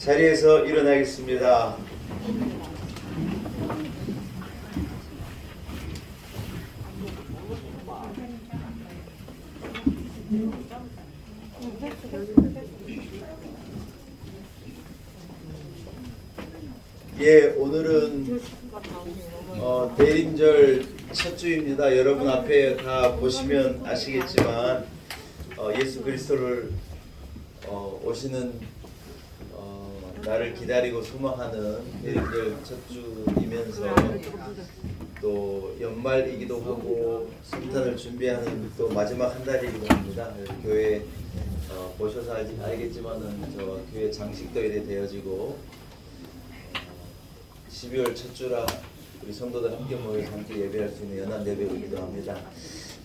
자리에서 일어나겠습니다. 오늘은 대림절 첫 주입니다. 여러분 앞에 다 보시면 아시겠지만 예수 그리스도를 오시는 나를 기다리고 소망하는 대림절 첫 주이면서 또 연말이기도 하고 성탄을 준비하는 또 마지막 한 달이기도 합니다. 교회 보셔서 알겠지만은 저 교회 장식도 이래 되어지고 12월 첫 주라 우리 성도들 함께 모여서 함께 예배할 수 있는 연한 예배이기도 합니다.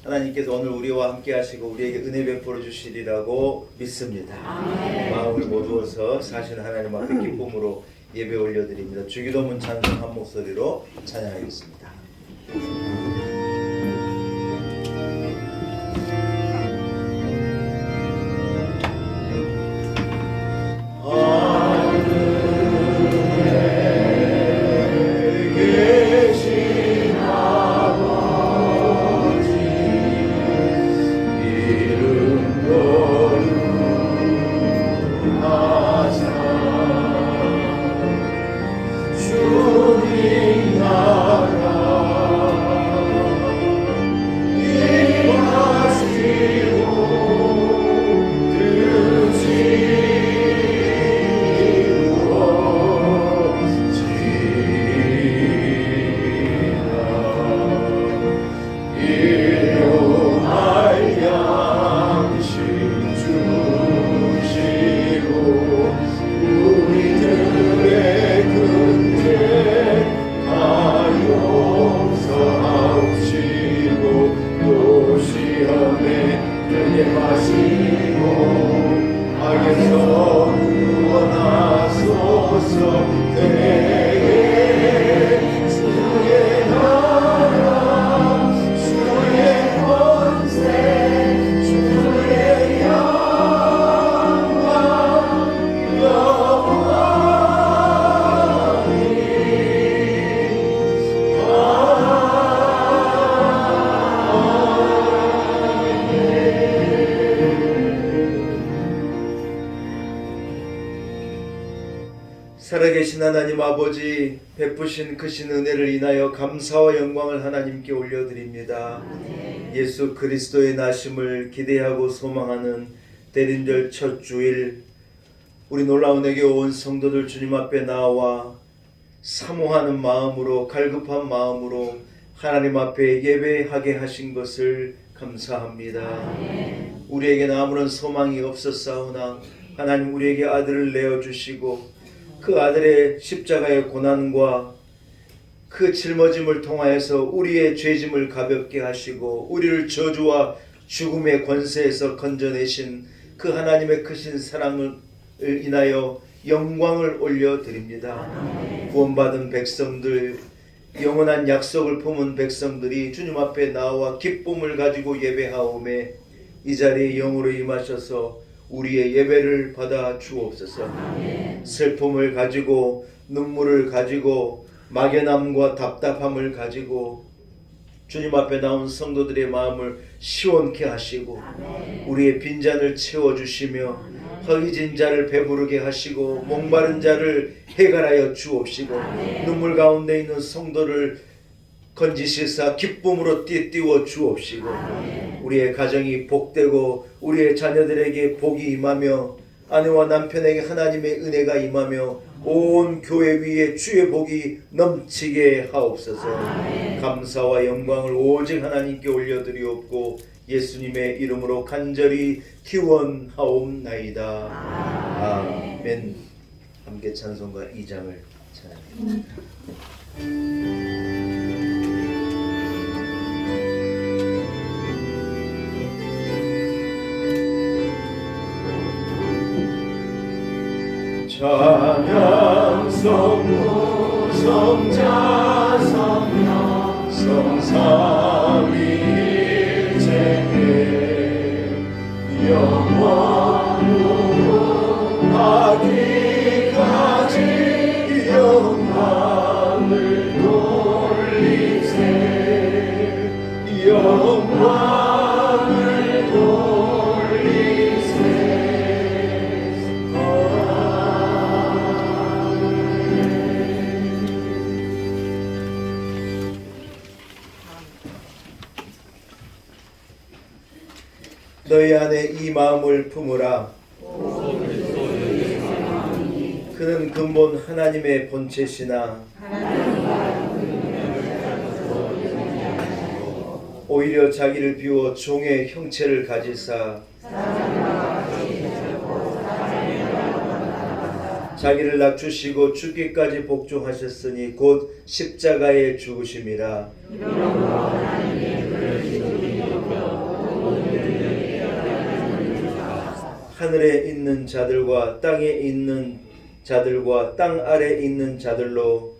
하나님께서 오늘 우리와 함께 하시고 우리에게 은혜 베풀어 주시리라고 믿습니다. 마음을 모두어서 사신 하나님 앞에 기쁨으로 예배 올려드립니다. 주기도문 찬송 한 목소리로 찬양하겠습니다. 살아계신 하나님 아버지, 베푸신 크신 은혜를 인하여 감사와 영광을 하나님께 올려드립니다. 예수 그리스도의 나심을 기대하고 소망하는 대림절 첫 주일, 우리 놀라운 에게 온 성도들 주님 앞에 나와 사모하는 마음으로, 갈급한 마음으로 하나님 앞에 예배하게 하신 것을 감사합니다. 우리에게는 아무런 소망이 없었사오나 하나님 우리에게 아들을 내어주시고 그 아들의 십자가의 고난과 그 짊어짐을 통하여서 우리의 죄짐을 가볍게 하시고 우리를 저주와 죽음의 권세에서 건져내신 그 하나님의 크신 사랑을 인하여 영광을 올려드립니다. 구원받은 백성들, 영원한 약속을 품은 백성들이 주님 앞에 나와 기쁨을 가지고 예배하오매 이 자리에 영으로 임하셔서 우리의 예배를 받아 주옵소서. 슬픔을 가지고 눈물을 가지고 막연함과 답답함을 가지고 주님 앞에 나온 성도들의 마음을 시원케 하시고 우리의 빈잔을 채워주시며 허기진 자를 배부르게 하시고 목마른 자를 해갈하여 주옵시고 눈물 가운데 있는 성도를 건지시사 기쁨으로 띠띠워 주옵시고 우리의 가정이 복되고 우리의 자녀들에게 복이 임하며 아내와 남편에게 하나님의 은혜가 임하며 온 교회 위에 주의 복이 넘치게 하옵소서. 감사와 영광을 오직 하나님께 올려드리옵고 예수님의 이름으로 간절히 기원하옵나이다. 아멘. 함께 찬송가 2장을 찬양합니다. 찬양 성부 성자 성령 성삼위일체에 영원으로 하기가 영광을 돌리세. 너희 안에 이 마음을 품으라. 그는 근본 하나님의 본체시나 오히려 자기를 비워 종의 형체를 가지사 자기를 낮추시고 죽기까지 복종하셨으니 곧 십자가에 죽으심이라. 하늘에 있는 자들과 땅에 있는 자들과 땅 아래 있는 자들로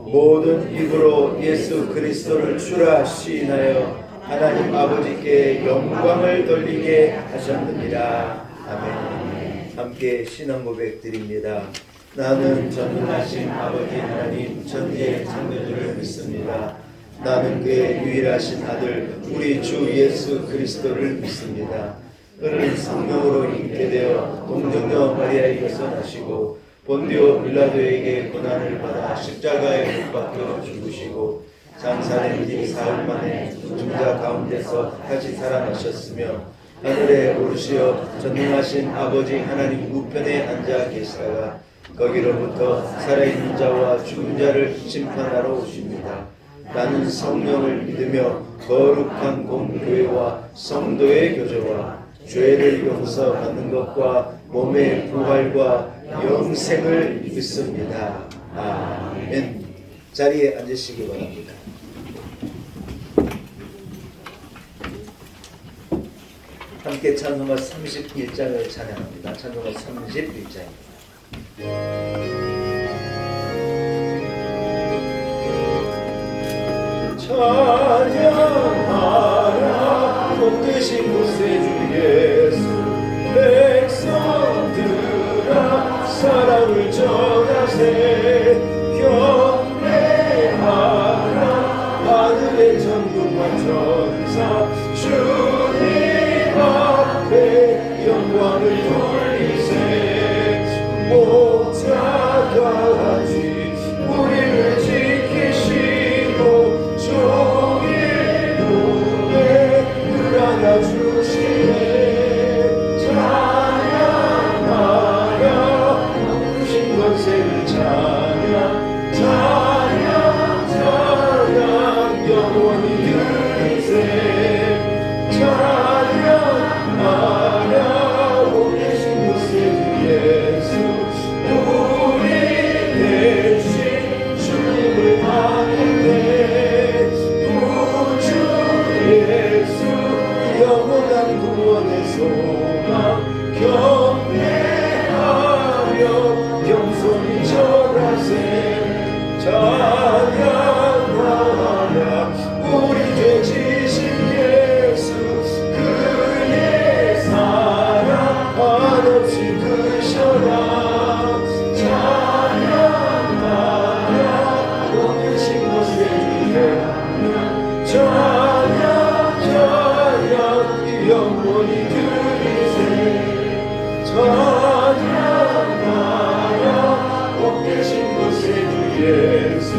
모든 입으로 예수 그리스도를 주라 시인하여 하나님 아버지께 영광을 돌리게 하셨느니라. 아멘. 함께 신앙 고백 드립니다. 나는 전능하신 아버지 하나님 천지의 창조주를 믿습니다. 나는 그의 유일하신 아들 우리 주 예수 그리스도를 믿습니다. 그는 성령으로 잉태되어 동정녀 마리아에게서 나시고 본디오 빌라도에게 고난을 받아 십자가에 못 박혀 죽으시고 장사된 지 사흘 만에 죽은 자 가운데서 다시 살아나셨으며 하늘에 오르시어 전능하신 아버지 하나님 우편에 앉아 계시다가 거기로부터 살아있는 자와 죽은 자를 심판하러 오십니다. 나는 성령을 믿으며 거룩한 공교회와 성도의 교제와 죄를 용서받는 것과 몸의 부활과 영생을 믿습니다. 아멘. 자리에 앉으시기 바랍니다. 함께 찬송가 31장을 찬양합니다. 찬송가 31장입니다. 찬양하라 복되신 구세주 예수. 백성들아 사랑을 전하세. 경배하라 하늘의 천군과 천사. 주님 앞에 영광을 돌리세. 목자가 같이 우리를 지키시고 종일 눈에 늘 안아주시네. 찬양하여 높으신 권세를 찬양. 찬양 찬양 영원히 들으세. 찬양하여 높으신 권세를 예수. 우리 대신 주님을 받는데 우주 예수 영원한 구원의 소망. 경배하며 겸손히 절하세. 찬양하라 우리 죄 지신 예수. 그의 사랑 한없이 크셔라. 찬양하라 오늘신 것에 찬양 찬양 영원히 드리세. 찬양하라 복되신 것에 주 예수.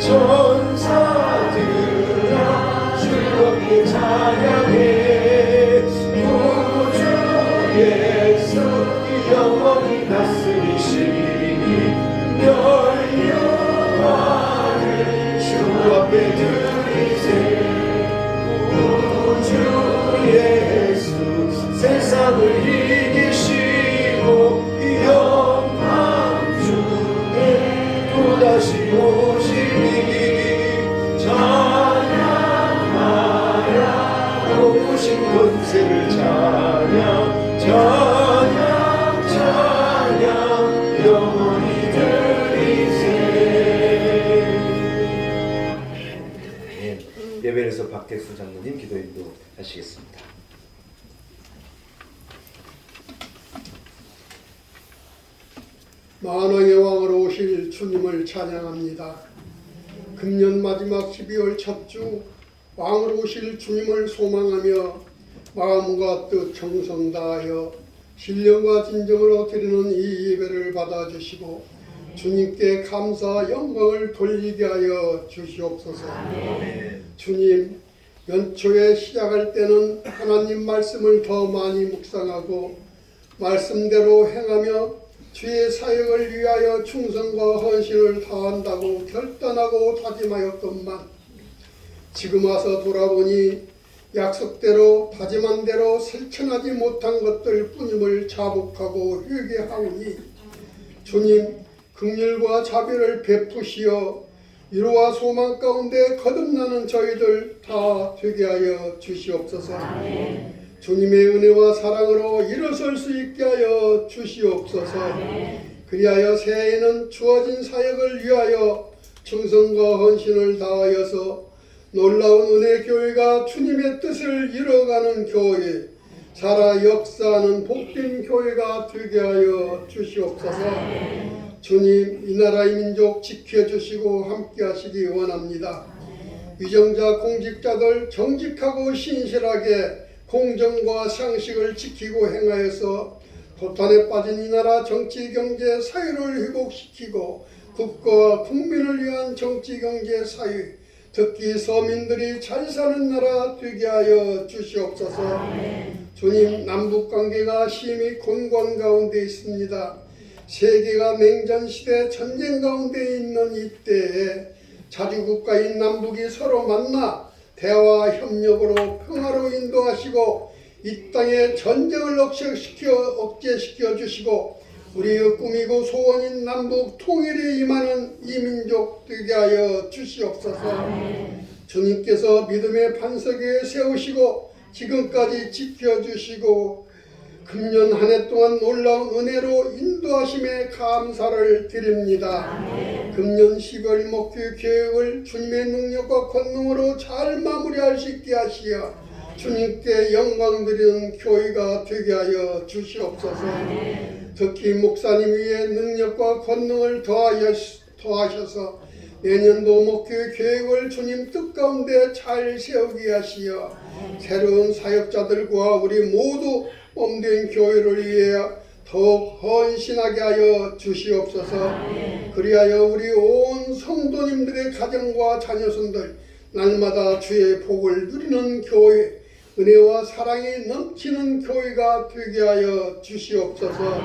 천사들아 즐겁게 찬양해. 우주 예수 영원히 다스리시니 멸류관을 주 앞에 드리세. 우주 예수 세상을 이기시고 영광 중에 또다시 오시니 찬양하라 높으신 권세를 찬양. 찬양 찬양 영원히 드리세. 예배에서 박택수 장로님 기도 인도 하시겠습니다. 만왕의 왕으로 오실 주님을 찬양합니다. 금년 마지막 12월 첫 주 왕으로 오실 주님을 소망하며 마음과 뜻 정성 다하여 신령과 진정으로 드리는 이 예배를 받아주시고 주님께 감사 영광을 돌리게 하여 주시옵소서. 주님, 연초에 시작할 때는 하나님 말씀을 더 많이 묵상하고 말씀대로 행하며 주의 사역을 위하여 충성과 헌신을 다한다고 결단하고 다짐하였건만 지금 와서 돌아보니 약속대로 다짐한 대로 실천하지 못한 것들 뿐임을 자복하고 회개하오니 주님, 긍휼과 자비를 베푸시어 위로와 소망 가운데 거듭나는 저희들 다 되게 하여 주시옵소서. 주님의 은혜와 사랑으로 일어설 수 있게 하여 주시옵소서. 그리하여 새해에는 주어진 사역을 위하여 충성과 헌신을 다하여서 놀라운 은혜 교회가 주님의 뜻을 이뤄가는 교회, 살아 역사하는 복된 교회가 되게 하여 주시옵소서. 주님, 이 나라 이 민족 지켜주시고 함께 하시기 원합니다. 위정자 공직자들 정직하고 신실하게 공정과 상식을 지키고 행하여서 도탄에 빠진 이 나라 정치, 경제, 사회를 회복시키고 국가와 국민을 위한 정치, 경제, 사회, 특히 서민들이 잘 사는 나라 되게 하여 주시옵소서. 주님, 남북관계가 심히 곤관 가운데 있습니다. 세계가 냉전시대 전쟁 가운데 있는 이때에 자주국가인 남북이 서로 만나 대화 협력으로 평화로 인도하시고 이 땅에 전쟁을 억제시켜 주시고 우리의 꿈이고 소원인 남북 통일에 임하는 이민족 되게 하여 주시옵소서. 주님께서 믿음의 반석에 세우시고 지금까지 지켜주시고 금년 한 해 동안 놀라운 은혜로 인도하심에 감사를 드립니다. 금년 12월 목회 계획을 주님의 능력과 권능으로 잘 마무리할 수 있게 하시어 주님께 영광 드리는 교회가 되게 하여 주시옵소서. 특히 목사님 위에 능력과 권능을 더하셔서 내년도 목회 계획을 주님 뜻 가운데 잘 세우게 하시어 새로운 사역자들과 우리 모두 몸된 교회를 위해 더욱 헌신하게 하여 주시옵소서. 그리하여 우리 온 성도님들의 가정과 자녀손들 날마다 주의 복을 누리는 교회, 은혜와 사랑이 넘치는 교회가 되게 하여 주시옵소서.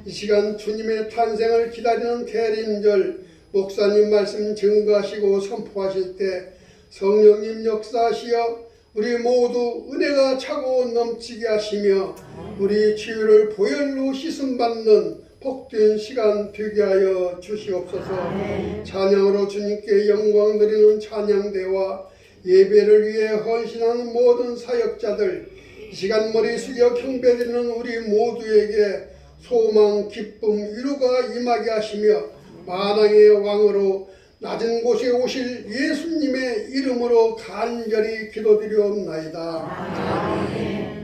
이 시간 주님의 탄생을 기다리는 대림절 목사님 말씀 증거하시고 선포하실 때 성령님 역사하시어 우리 모두 은혜가 차고 넘치게 하시며 우리 치유를 보혈로 씻음받는 복된 시간 되게 하여 주시옵소서. 찬양으로 주님께 영광 드리는 찬양대와 예배를 위해 헌신하는 모든 사역자들, 이 시간 머리 숙여 경배드리는 우리 모두에게 소망, 기쁨, 위로가 임하게 하시며 만왕의 왕으로 낮은 곳에 오실 예수님의 이름으로 간절히 기도드리옵나이다. 아멘.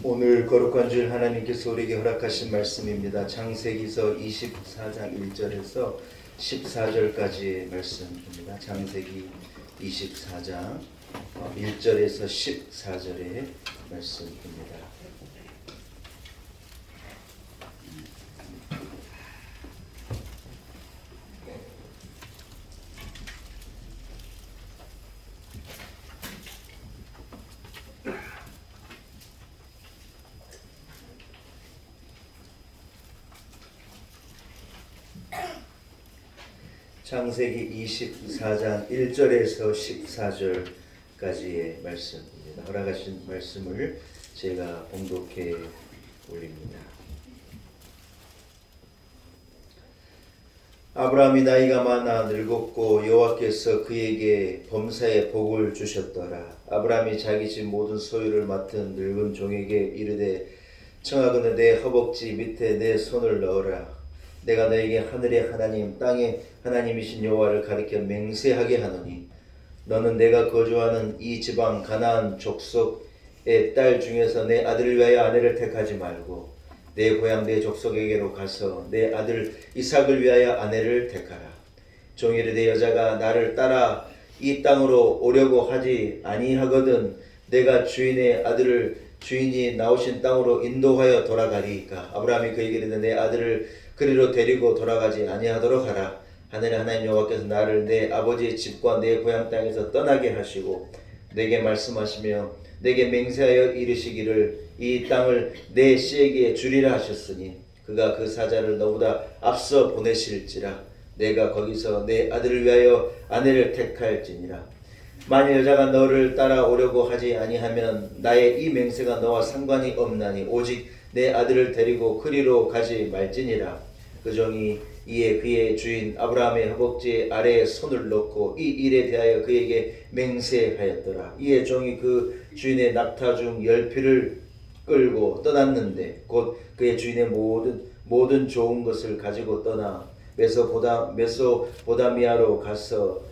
오늘 거룩한 주일 하나님께서 우리에게 허락하신 말씀입니다. 창세기서 24장 1절에서 14절까지의 말씀입니다. 창세기 24장 1절에서 14절의 말씀입니다. 창세기 24장 1절에서 14절까지의 말씀입니다. 허락하신 말씀을 제가 봉독해 올립니다. 아브라함이 나이가 많아 늙었고 여호와께서 그에게 범사에 복을 주셨더라. 아브라함이 자기 집 모든 소유를 맡은 늙은 종에게 이르되 청하거늘 내 허벅지 밑에 내 손을 넣어라. 내가 너에게 하늘의 하나님 땅의 하나님이신 여호와를 가리켜 맹세하게 하노니 너는 내가 거주하는 이 지방 가나안 족속의 딸 중에서 내 아들을 위하여 아내를 택하지 말고 내 고향 내 족속에게로 가서 내 아들 이삭을 위하여 아내를 택하라. 종이 이르되 여자가 나를 따라 이 땅으로 오려고 하지 아니하거든 내가 주인의 아들을 주인이 나오신 땅으로 인도하여 돌아가리이까. 아브라함이 그에게 이르되 내 아들을 그리로 데리고 돌아가지 아니하도록 하라. 하늘의 하나님 여호와께서 나를 내 아버지의 집과 내 고향 땅에서 떠나게 하시고 내게 말씀하시며 내게 맹세하여 이르시기를 이 땅을 내 씨에게 주리라 하셨으니 그가 그 사자를 너보다 앞서 보내실지라. 내가 거기서 내 아들을 위하여 아내를 택할지니라. 만일 여자가 너를 따라오려고 하지 아니하면 나의 이 맹세가 너와 상관이 없나니 오직 내 아들을 데리고 그리로 가지 말지니라. 그 종이 이에 그의 주인 아브라함의 허벅지 아래에 손을 넣고 이 일에 대하여 그에게 맹세하였더라. 이에 종이 그 주인의 낙타 중 10피를 끌고 떠났는데 곧 그의 주인의 모든 좋은 것을 가지고 떠나 메소보다미아로 가서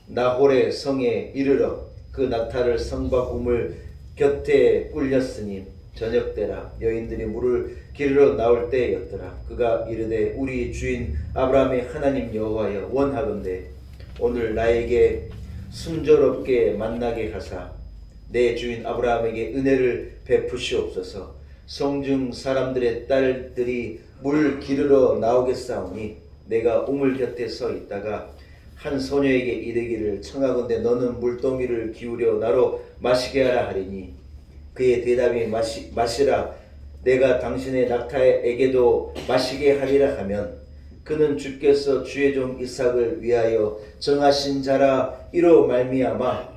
나홀의 성에 이르러 그 낙타를 성곽 우물 곁에 꿀렸으니 저녁 때라. 여인들이 물을 기르러 나올 때였더라. 그가 이르되 우리 주인 아브라함의 하나님 여호와여 원하건대 오늘 나에게 순조롭게 만나게 하사 내 주인 아브라함에게 은혜를 베푸시옵소서. 성중 사람들의 딸들이 물 기르러 나오겠사오니 내가 우물 곁에 서 있다가 한 소녀에게 이르기를 청하건대 너는 물동이를 기울여 나로 마시게 하라 하리니 그의 대답이 마시라. 내가 당신의 낙타에게도 마시게 하리라 하면 그는 주께서 주의 종 이삭을 위하여 정하신 자라. 이로 말미암아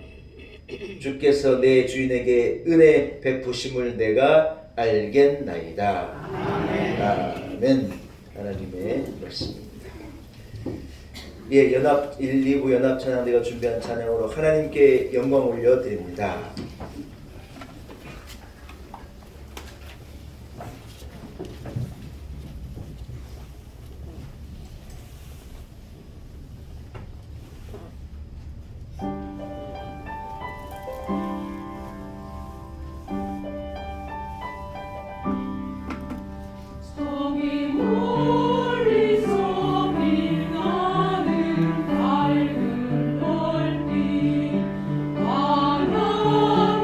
주께서 내 주인에게 은혜 베푸심을 내가 알겠나이다. 아멘. 하나님의 말씀입니다. 예, 연합 1, 2부 연합 찬양대가 준비한 찬양으로 하나님께 영광 올려드립니다. 맑은 별빛 하나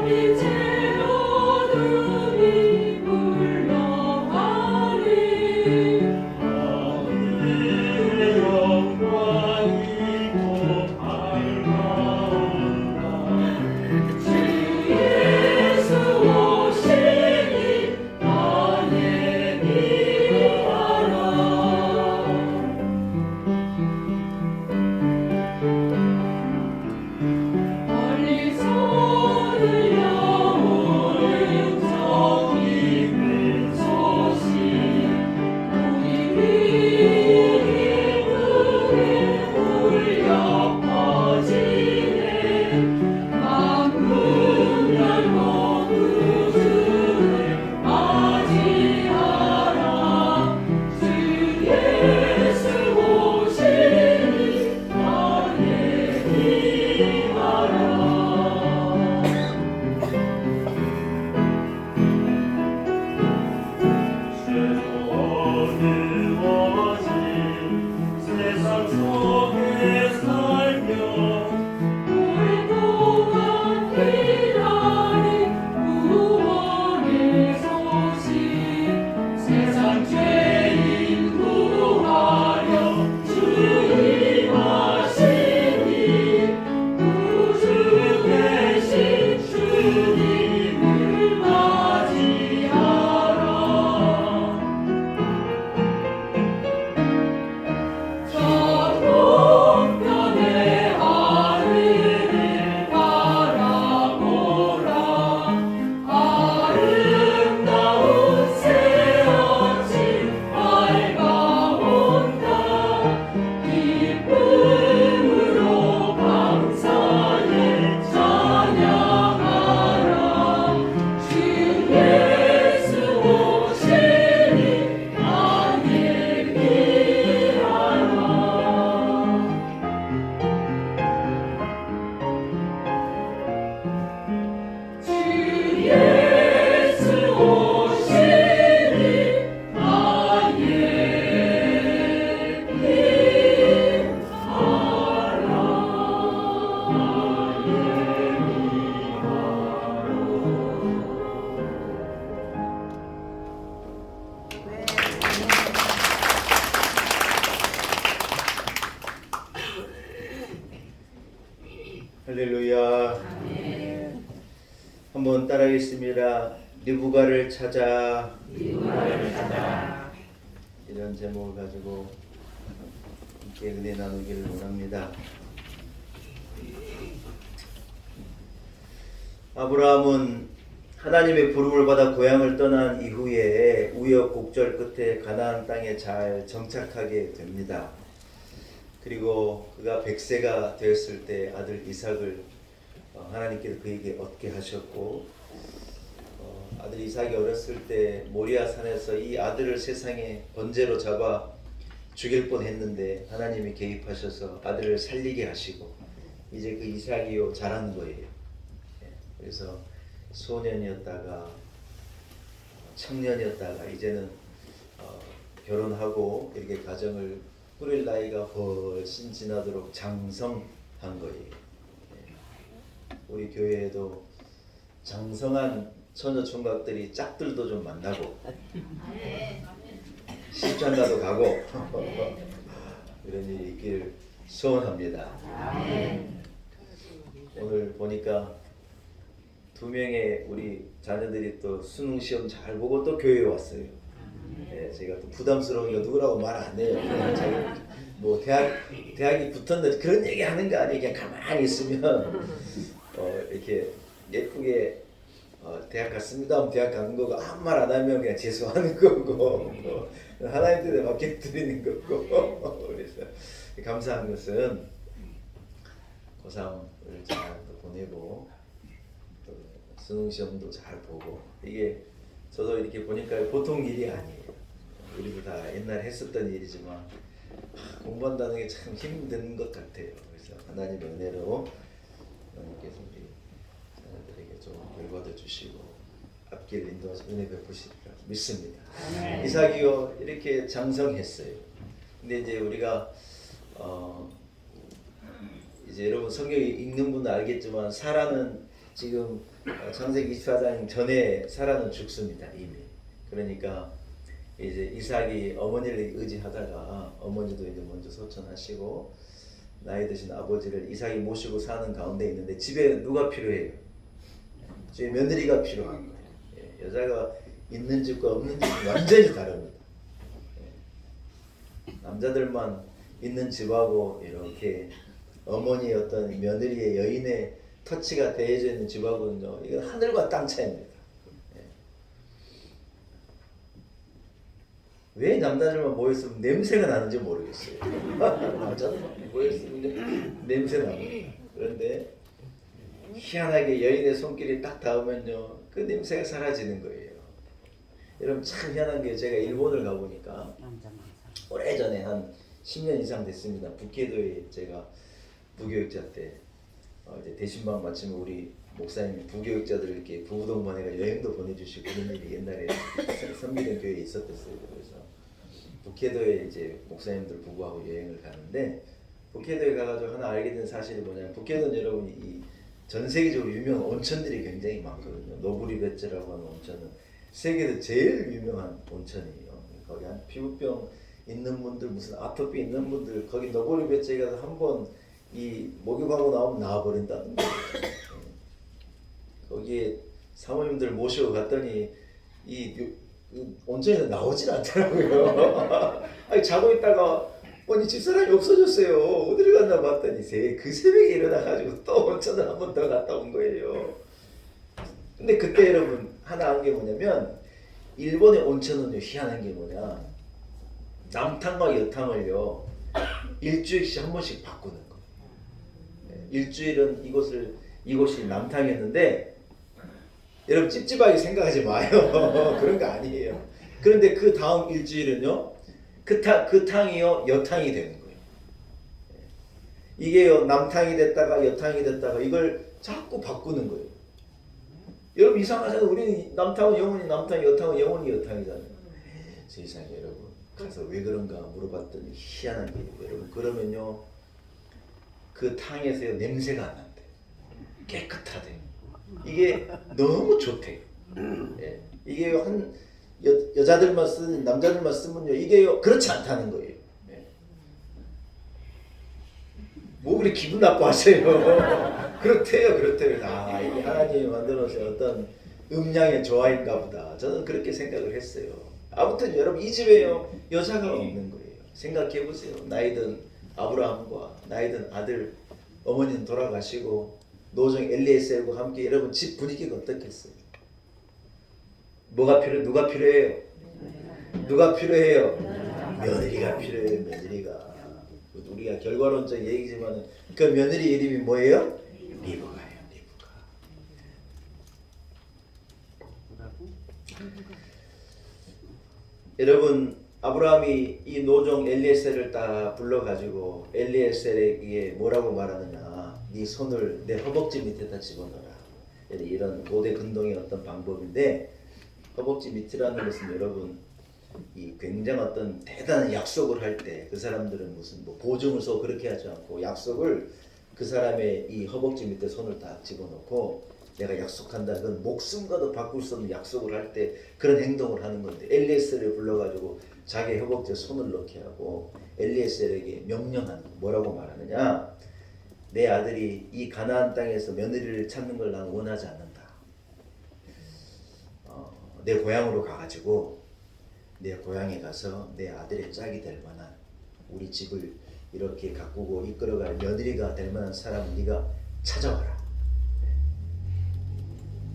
한번 따라하겠습니다. 리브가를 찾아. 이런 제목을 가지고 함께 은혜 나누기를 원합니다. 아브라함은 하나님의 부름을 받아 고향을 떠난 이후에 우여곡절 끝에 가나안 땅에 잘 정착하게 됩니다. 그리고 그가 100세가 되었을 때 아들 이삭을 하나님께서 그에게 얻게 하셨고, 아들 이삭이 어렸을 때 모리아 산에서 이 아들을 세상에 번제로 잡아 죽일 뻔했는데 하나님이 개입하셔서 아들을 살리게 하시고 이제 그 이삭이요 자란 거예요. 그래서 소년이었다가 청년이었다가 이제는 결혼하고 이렇게 가정을 꾸릴 나이가 훨씬 지나도록 장성한 거예요. 우리 교회에도 장성한 처녀 총각들이 짝들도 좀 만나고 시집장가도 가고 이런 일이 있기를 소원합니다. 오늘 보니까 2명의 우리 자녀들이 또 수능 시험 잘 보고 또 교회에 왔어요. 네, 제가 또 부담스러우니까 누구라고 말 안 해요. 그냥 제가 뭐 대학이 붙었는데 그런 얘기 하는 거 아니에요. 그냥 가만히 있으면 이렇게 예쁘게 대학 갔습니다 하면 대학 가는 거고 아무 말 안 하면 그냥 재수하는 거고 하나님 뜻에 맞게 드리는 거고 그래서 감사한 것은 고3을 잘 보내고 또 수능 시험도 잘 보고 이게 저도 이렇게 보니까 보통 일이 아니에요. 우리도 다 옛날에 했었던 일이지만 공부한다는 게 참 힘든 것 같아요. 그래서 하나님의 은혜로 하나님께서 우리 자녀들에게 좀 결과도 주시고 앞길 인도하셔서 은혜 베푸시리라 믿습니다. 이삭이요 이렇게 장성했어요. 근데 이제 우리가 이제 여러분 성경 읽는 분도 알겠지만 사라는 지금 창세기 24장 전에 사라는 죽습니다 이미. 그러니까 이제 이삭이 어머니를 의지하다가 어머니도 이제 먼저 소천하시고 나이 드신 아버지를 이삭이 모시고 사는 가운데 있는데 집에 누가 필요해요? 집에 며느리가 필요한 거예요. 예, 여자가 있는 집과 없는 집은 완전히 다릅니다. 예, 남자들만 있는 집하고 이렇게 어머니의 어떤 며느리의 여인의 터치가 대해져 있는 집하고는요, 이건 하늘과 땅 차이입니다. 왜 남자들만 모였으면 냄새가 나는지 모르겠어요. 남자들만 모였으면 냄새 나요. 그런데 희한하게 여인의 손길이 딱 닿으면요, 그 냄새가 사라지는 거예요. 여러분 참 희한한 게 제가 일본을 가보니까 오래전에 한 10년 이상 됐습니다. 북해도에 제가 부교육자 때 이제 대신방 마치면 우리 목사님이 부교육자들 이렇게 부부동반해가 여행도 보내주시고 그런 일이 옛날에 선미된 교회에 있었댔어요. 그래서 북해도에 이제 목사님들 부부하고 여행을 가는데 북해도에 가가지고 하나 알게 된 사실이 뭐냐면 북해도는 여러분이 이 전 세계적으로 유명한 온천들이 굉장히 많거든요. 노브리베츠라고 하는 온천은 세계에서 제일 유명한 온천이에요. 거기 한 피부병 있는 분들 무슨 아토피 있는 분들 거기 노브리베츠에 가서 한번 이 목욕하고 나오면 나와버린다는 거예요. 거기에 사모님들 모시고 갔더니 이 온천에서 나오질 않더라고요. 아니 자고 있다가 아니 집사람이 없어졌어요. 어디를 갔나 봤더니 그 새벽에 일어나가지고 또 온천을 한 번 더 갔다 온 거예요. 근데 그때 여러분 하나 한 게 뭐냐면 일본의 온천은요 희한한 게 뭐냐 남탕과 여탕을요 일주일씩 한 번씩 바꾸는 거예요. 일주일은 이곳이 남탕이었는데 여러분 찝찝하게 생각하지 마요. 그런 거 아니에요. 그런데 그 다음 일주일은요 그 탕이요 여탕이 되는 거예요. 이게요 남탕이 됐다가 여탕이 됐다가 이걸 자꾸 바꾸는 거예요. 여러분 이상하잖아요. 우리는 남탕은 영원히 남탕, 여탕은 영원히 여탕이잖아요. 세상에 여러분 가서 왜 그런가 물어봤더니 희한한 게 여러분 그러면요 그 탕에서요 냄새가 안 난대. 깨끗하대. 이게 너무 좋대. 예. 이게 한 여자들만 쓰는 남자들만 쓰면요 이게요 그렇지 않다는 거예요. 예. 뭐 그렇게 기분 나빠하세요? 그렇대요. 아 이게 하나님이 만들어 놓으신 어떤 음양의 조화인가 보다. 저는 그렇게 생각을 했어요. 아무튼 여러분 이 집에요 여자가 없는 거예요. 생각해 보세요. 나이든 아브라함과 나이든 아들 어머니는 돌아가시고 노정 엘리에셀과 함께 여러분 집 분위기가 어떻겠어요? 누가 필요해요? 누가 필요해요? 며느리가 필요해요. 며느리가. 우리가 결과론적 얘기지만 그 며느리 이름이 뭐예요? 리브가예요. 리브가. 여러분 아브라함이 이 노종 엘리에셀을 딱 불러가지고 엘리에셀에게 뭐라고 말하느냐, 네 손을 내 허벅지 밑에다 집어넣어라. 이런 고대 근동의 어떤 방법인데, 허벅지 밑이라는 것은 여러분 이 굉장히 어떤 대단한 약속을 할 때 그 사람들은 무슨 뭐 보증을 써 그렇게 하지 않고 약속을 그 사람의 이 허벅지 밑에 손을 딱 집어넣고 내가 약속한다. 그건 목숨과도 바꿀 수 없는 약속을 할 때 그런 행동을 하는 건데, 엘리에셀을 불러가지고 자기 허벅지에 손을 넣게 하고 엘리에셀에게 명령하는, 뭐라고 말하느냐, 내 아들이 이 가나안 땅에서 며느리를 찾는 걸 나는 원하지 않는다. 내 고향으로 가가지고 내 고향에 가서 내 아들의 짝이 될 만한, 우리 집을 이렇게 가꾸고 이끌어갈 며느리가 될 만한 사람을 네가 찾아와라.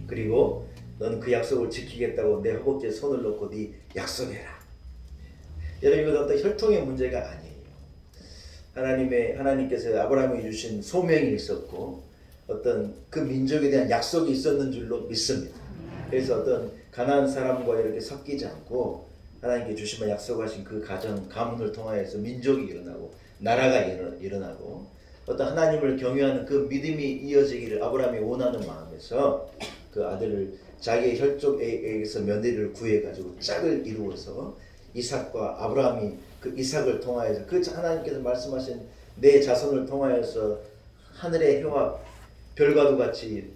그리고 너는 그 약속을 지키겠다고 내 허벅지에 손을 넣고 네 약속해라. 여러분 이건 어떤 혈통의 문제가 아니에요. 하나님께서 아브라함에게 주신 소명이 있었고 어떤 그 민족에 대한 약속이 있었는 줄로 믿습니다. 그래서 어떤 가나안 사람과 이렇게 섞이지 않고 하나님께 주시면 약속하신 그 가정 가문을 통하여서 민족이 일어나고 나라가 일어나고 어떤 하나님을 경외하는 그 믿음이 이어지기를 아브라함이 원하는 마음에서 그 아들을 자기의 혈족에게서 며느리를 구해가지고 짝을 이루어서 이삭과 아브라함이 그 이삭을 통하여서 그 하나님께서 말씀하신 내 자손을 통하여서 하늘의 해와 별과도 같이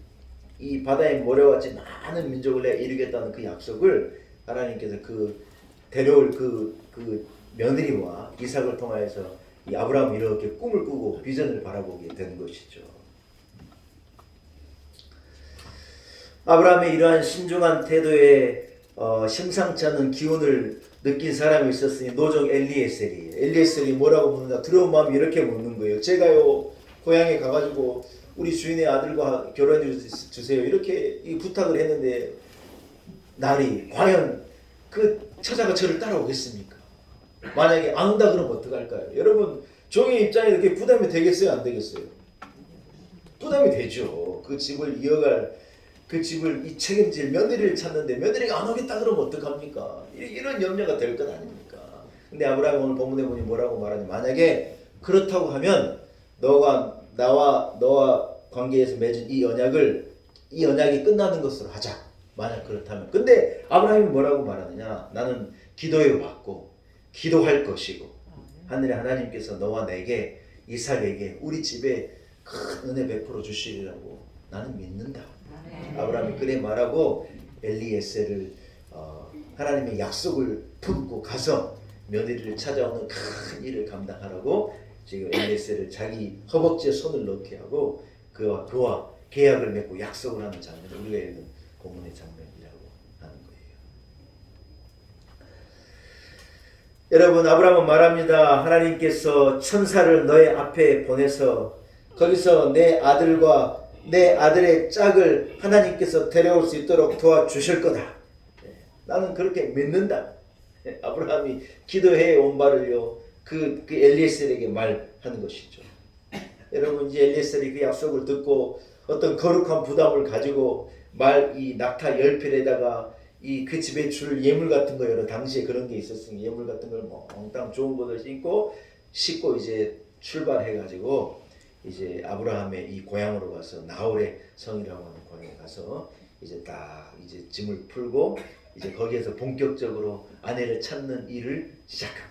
이 바다의 모래같이 많은 민족을 내가 이루겠다는 그 약속을 하나님께서 그 데려올 그 며느리와 이삭을 통하여서 이 아브라함이 이렇게 꿈을 꾸고 비전을 바라보게 된 것이죠. 아브라함의 이러한 신중한 태도에 심상치 않은 기운을 느낀 사람이 있었으니 노종 엘리에셀이에요. 엘리에셀이 뭐라고 묻는다? 두려운 마음이 이렇게 묻는 거예요. 제가요 고향에 가가지고 우리 주인의 아들과 결혼해 주세요 이렇게 부탁을 했는데 날이 과연 그 처자가 저를 따라오겠습니까? 만약에 안 온다 그러면 어떡할까요? 여러분 종의 입장에 이렇게 부담이 되겠어요? 안 되겠어요? 부담이 되죠. 그 집을 이어갈, 그 집을 이 책임질 며느리를 찾는데 며느리가 안 오겠다 그러면 어떡합니까? 이런 염려가 될 것 아닙니까? 근데 아브라함이 오늘 본문에 보니 뭐라고 말하니, 만약에 그렇다고 하면 너와 관계에서 맺은 이 언약이 끝나는 것으로 하자. 만약 그렇다면. 근데 아브라함이 뭐라고 말하느냐, 나는 기도에 왔고 기도할 것이고 하늘의 하나님께서 너와 내게 이삭에게 우리 집에 큰 은혜 베풀어 주시리라고 나는 믿는다. 아브라함이 그래 말하고 엘리에셀을 하나님의 약속을 품고 가서 며느리를 찾아오는 큰 일을 감당하라고 지금 엘리에셀을 자기 허벅지에 손을 넣게 하고 그와 계약을 맺고 약속을 하는 장면을 우리가 읽은 본문의 장면이라고 하는 거예요. 여러분 아브라함은 말합니다. 하나님께서 천사를 너의 앞에 보내서 거기서 내 아들과 내 아들의 짝을 하나님께서 데려올 수 있도록 도와주실 거다. 나는 그렇게 믿는다. 아브라함이 기도해 온 바를요 그 엘리에셀에게 말하는 것이죠. 여러분 이제 엘리에셀이 그 약속을 듣고 어떤 거룩한 부담을 가지고 이 낙타 10필에다가 그 집에 줄 예물 같은 거, 여러 당시에 그런 게 있었으니 예물 같은 걸 몽땅 좋은 것을 싣고 이제 출발해가지고 이제 아브라함의 이 고향으로 가서 나홀의 성이라고 하는 고향에 가서 이제 짐을 풀고 이제 거기에서 본격적으로 아내를 찾는 일을 시작한 거예요.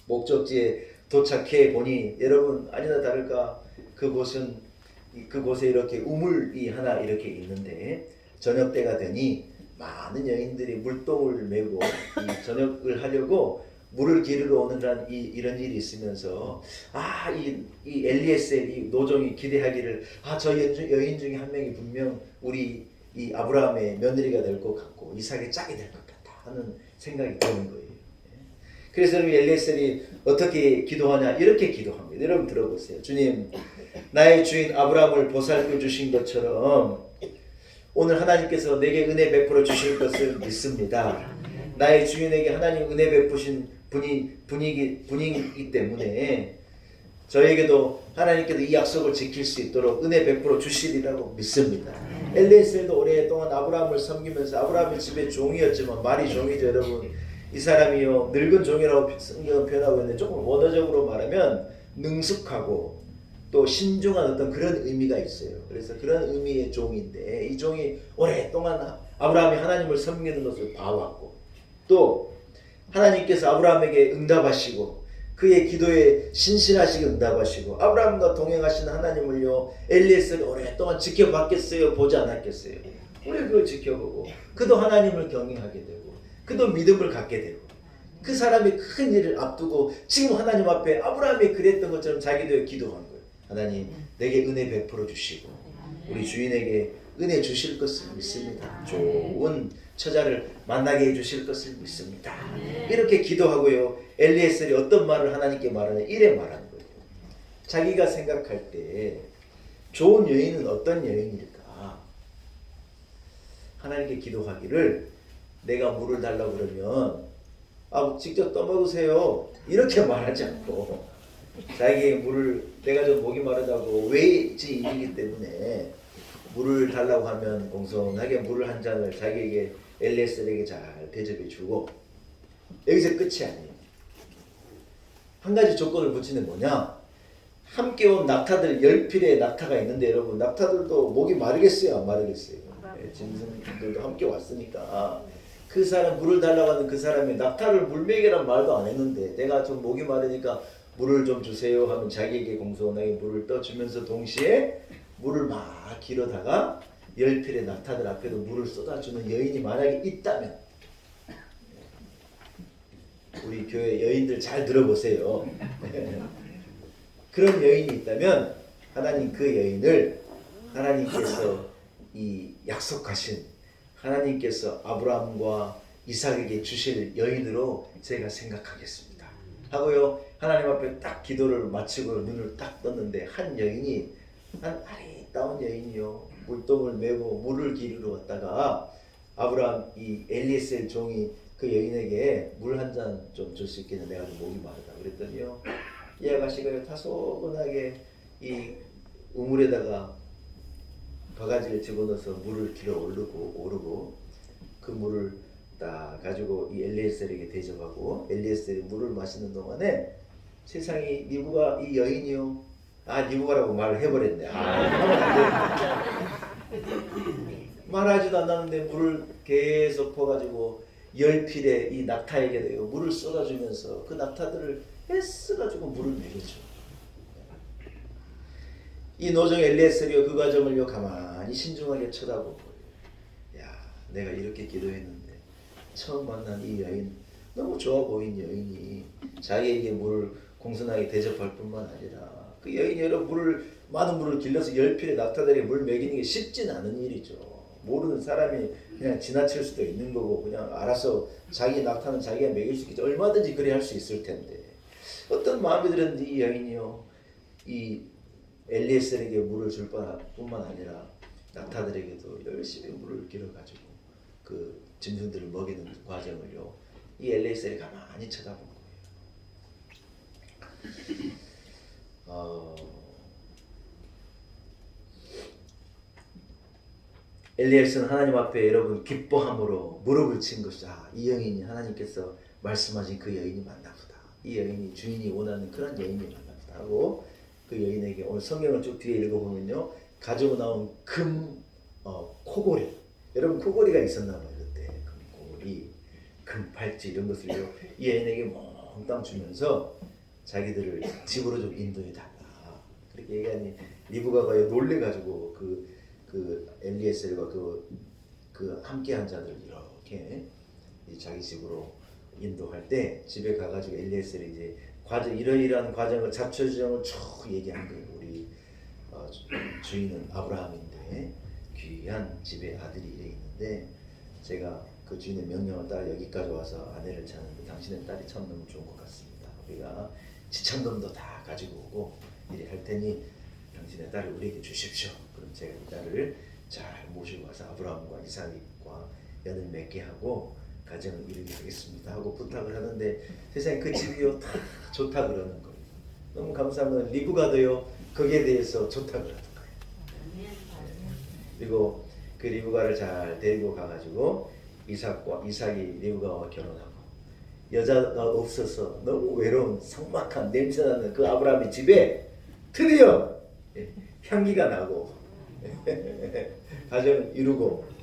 목적지에 도착해 보니 여러분 아니나 다를까 그곳에 이렇게 우물이 하나 이렇게 있는데 저녁 때가 되니 많은 여인들이 물동을 메고 이 저녁을 하려고 물을 기르러 오는 이런 일이 있으면서 이 엘리에셀 이 노종이 기대하기를 저 여인 중에 한 명이 분명 우리 이 아브라함의 며느리가 될 것 같고 이삭의 짝이 될 것 같다 하는 생각이 드는 거예요. 그래서 엘리에셀이 어떻게 기도하냐 이렇게 기도합니다. 여러분 들어보세요. 주님, 나의 주인 아브라함을 보살펴 주신 것처럼 오늘 하나님께서 내게 은혜 베풀어 주실 것을 믿습니다. 나의 주인에게 하나님 은혜 베푸신 분이기 때문에 저에게도 하나님께서 이 약속을 지킬 수 있도록 은혜 베풀어 주시리라고 믿습니다. 엘리에셀도 오랫동안 아브라함을 섬기면서 아브라함의 집의 종이었지만 말이 종이죠 여러분. 이 사람이요 늙은 종이라고 성경은 표현하고 있는데 조금 원어적으로 말하면 능숙하고 또 신중한 어떤 그런 의미가 있어요. 그래서 그런 의미의 종인데 이 종이 오랫동안 아브라함이 하나님을 섬기는 것을 봐왔고 또 하나님께서 아브라함에게 응답하시고 그의 기도에 신실하시게 응답하시고 아브라함과 동행하시는 하나님을요 엘리에셀이 오랫동안 지켜봤겠어요? 보지 않았겠어요? 우리 그걸 지켜보고 그도 하나님을 경외하게 되고 그도 믿음을 갖게 되고 그 사람이 큰 일을 앞두고 지금 하나님 앞에 아브라함이 그랬던 것처럼 자기도 기도한 거예요. 하나님 내게 은혜 베풀어 주시고 우리 주인에게 은혜 주실 것을 믿습니다. 좋은 처자를 만나게 해주실 것을 믿습니다. 이렇게 기도하고요 엘리에셀이 어떤 말을 하나님께 말하냐 이래 말하는 거예요. 자기가 생각할 때 좋은 여인은 어떤 여인일까? 하나님께 기도하기를 내가 물을 달라고 그러면 직접 떠먹으세요 이렇게 말하지 않고 자기의 물을 내가 좀 목이 마르다고 왜지 일이기 때문에 물을 달라고 하면 공손하게 물을 한 잔을 자기에게 엘리에셀에게 잘 대접해 주고 여기서 끝이 아니에요. 한 가지 조건을 붙이는 뭐냐? 함께 온 낙타들 10필의 낙타가 있는데 여러분 낙타들도 목이 마르겠어요? 안 마르겠어요? 짐승들도 함께 왔으니까 그 사람 물을 달라고 하는 그 사람이 낙타를 물 먹이란 말도 안 했는데 내가 좀 목이 마르니까 물을 좀 주세요 하면 자기에게 공손하게 물을 떠주면서 동시에 물을 막 기르다가 10필의 낙타들 앞에도 물을 쏟아주는 여인이 만약에 있다면 우리 교회 여인들 잘 들어보세요. 그런 여인이 있다면 하나님 그 여인을 하나님께서 이 약속하신 하나님께서 아브라함과 이삭에게 주실 여인으로 제가 생각하겠습니다. 하고요 하나님 앞에 딱 기도를 마치고 눈을 딱 떴는데 한 여인이 한 아리따운 여인이요 물동을 메고 물을 기르러 왔다가 아브라함 이 엘리에셀 종이 그 여인에게 물 한 잔 좀 줄 수 있겠냐 내가 좀 목이 마르다 그랬더니요 이 아가씨가 타소근하게 이 우물에다가 바가지를 집어넣어서 물을 길어 오르고 그 물을 딱 가지고 이 엘리에셀에게 대접하고 엘리에셀이 물을 마시는 동안에 세상에 리브가 이 여인이요 리브가라고 말을 해버렸네. 말하지도 않았는데 물을 계속 퍼가지고 10필의 이 낙타에게 물을 쏟아주면서 그 낙타들을 애써가지고 물을 먹였죠. 이 노정 엘리에셀이요 그 과정을요 가만히 신중하게 쳐다보고 내가 이렇게 기도했는데 처음 만난 이 여인 너무 좋아 보인 여인이 자기에게 물을 공손하게 대접할 뿐만 아니라 그 여인이 많은 물을 길러서 10필의 낙타들에게 물 먹이는 게 쉽진 않은 일이죠. 모르는 사람이 그냥 지나칠 수도 있는 거고 그냥 알아서 자기 낙타는 자기가 먹일 수 있겠지 얼마든지 그래 할 수 있을 텐데 어떤 마음이 들었는지 이 여인이요 이 엘리에셀에게 물을 줄 뿐만 아니라 낙타들에게도 열심히 물을 길어가지고 그 짐승들을 먹이는 과정을요 이 엘리에셀이 가만히 쳐다본 거예요. 엘리에셀은 하나님 앞에 여러분 기뻐함으로 무릎을 친 것이죠. 이 여인이 하나님께서 말씀하신 그 여인이 맞나보다. 이 여인이 주인이 원하는 그런 여인이 맞나보다 하고 그 여인에게 오늘 성경을 쭉 뒤에 읽어보면요 가지고 나온 금 코골이 여러분 코골이가 있었나봐요. 그때 금 코골이 금 팔찌 이런 것을요 이 여인에게 몽땅 주면서 자기들을 집으로 좀 인도해달라 그렇게 얘기하니 리브가가 놀래가지고 그 엘리에셀과 그 함께한 자들 이렇게 자기 집으로 인도할 때 집에 가가지고 엘리에셀이 이제 과정 이러이러한 과정을 잡초지정을 쭉 얘기한 거예요. 우리 주인은 아브라함인데 귀한 집에 아들이 이래 있는데 제가 그 주인의 명령을 따라 여기까지 와서 아내를 찾는데 당신의 딸이 참 너무 좋은 것 같습니다. 우리가 지참금도 다 가지고 오고 이래 할 테니 당신의 딸을 우리에게 주십시오. 그럼 제가 이 딸을 잘 모시고 와서 아브라함과 이삭과 연을 맺게 하고 가정을 이루게 하겠습니다 하고 부탁을 하는데 세상에 그 집이요 다 좋다 그러는 거예요. 너무 감사한 건 리브가도요 거기에 대해서 좋다 그러는 거예요. 그리고 그 리브가를 잘 데리고 가가지고 이삭이 리브가와 결혼하고 여자가 없어서 너무 외로운 삭막한 냄새나는 그 아브라함의 집에 드디어 향기가 나고 가정을 이루고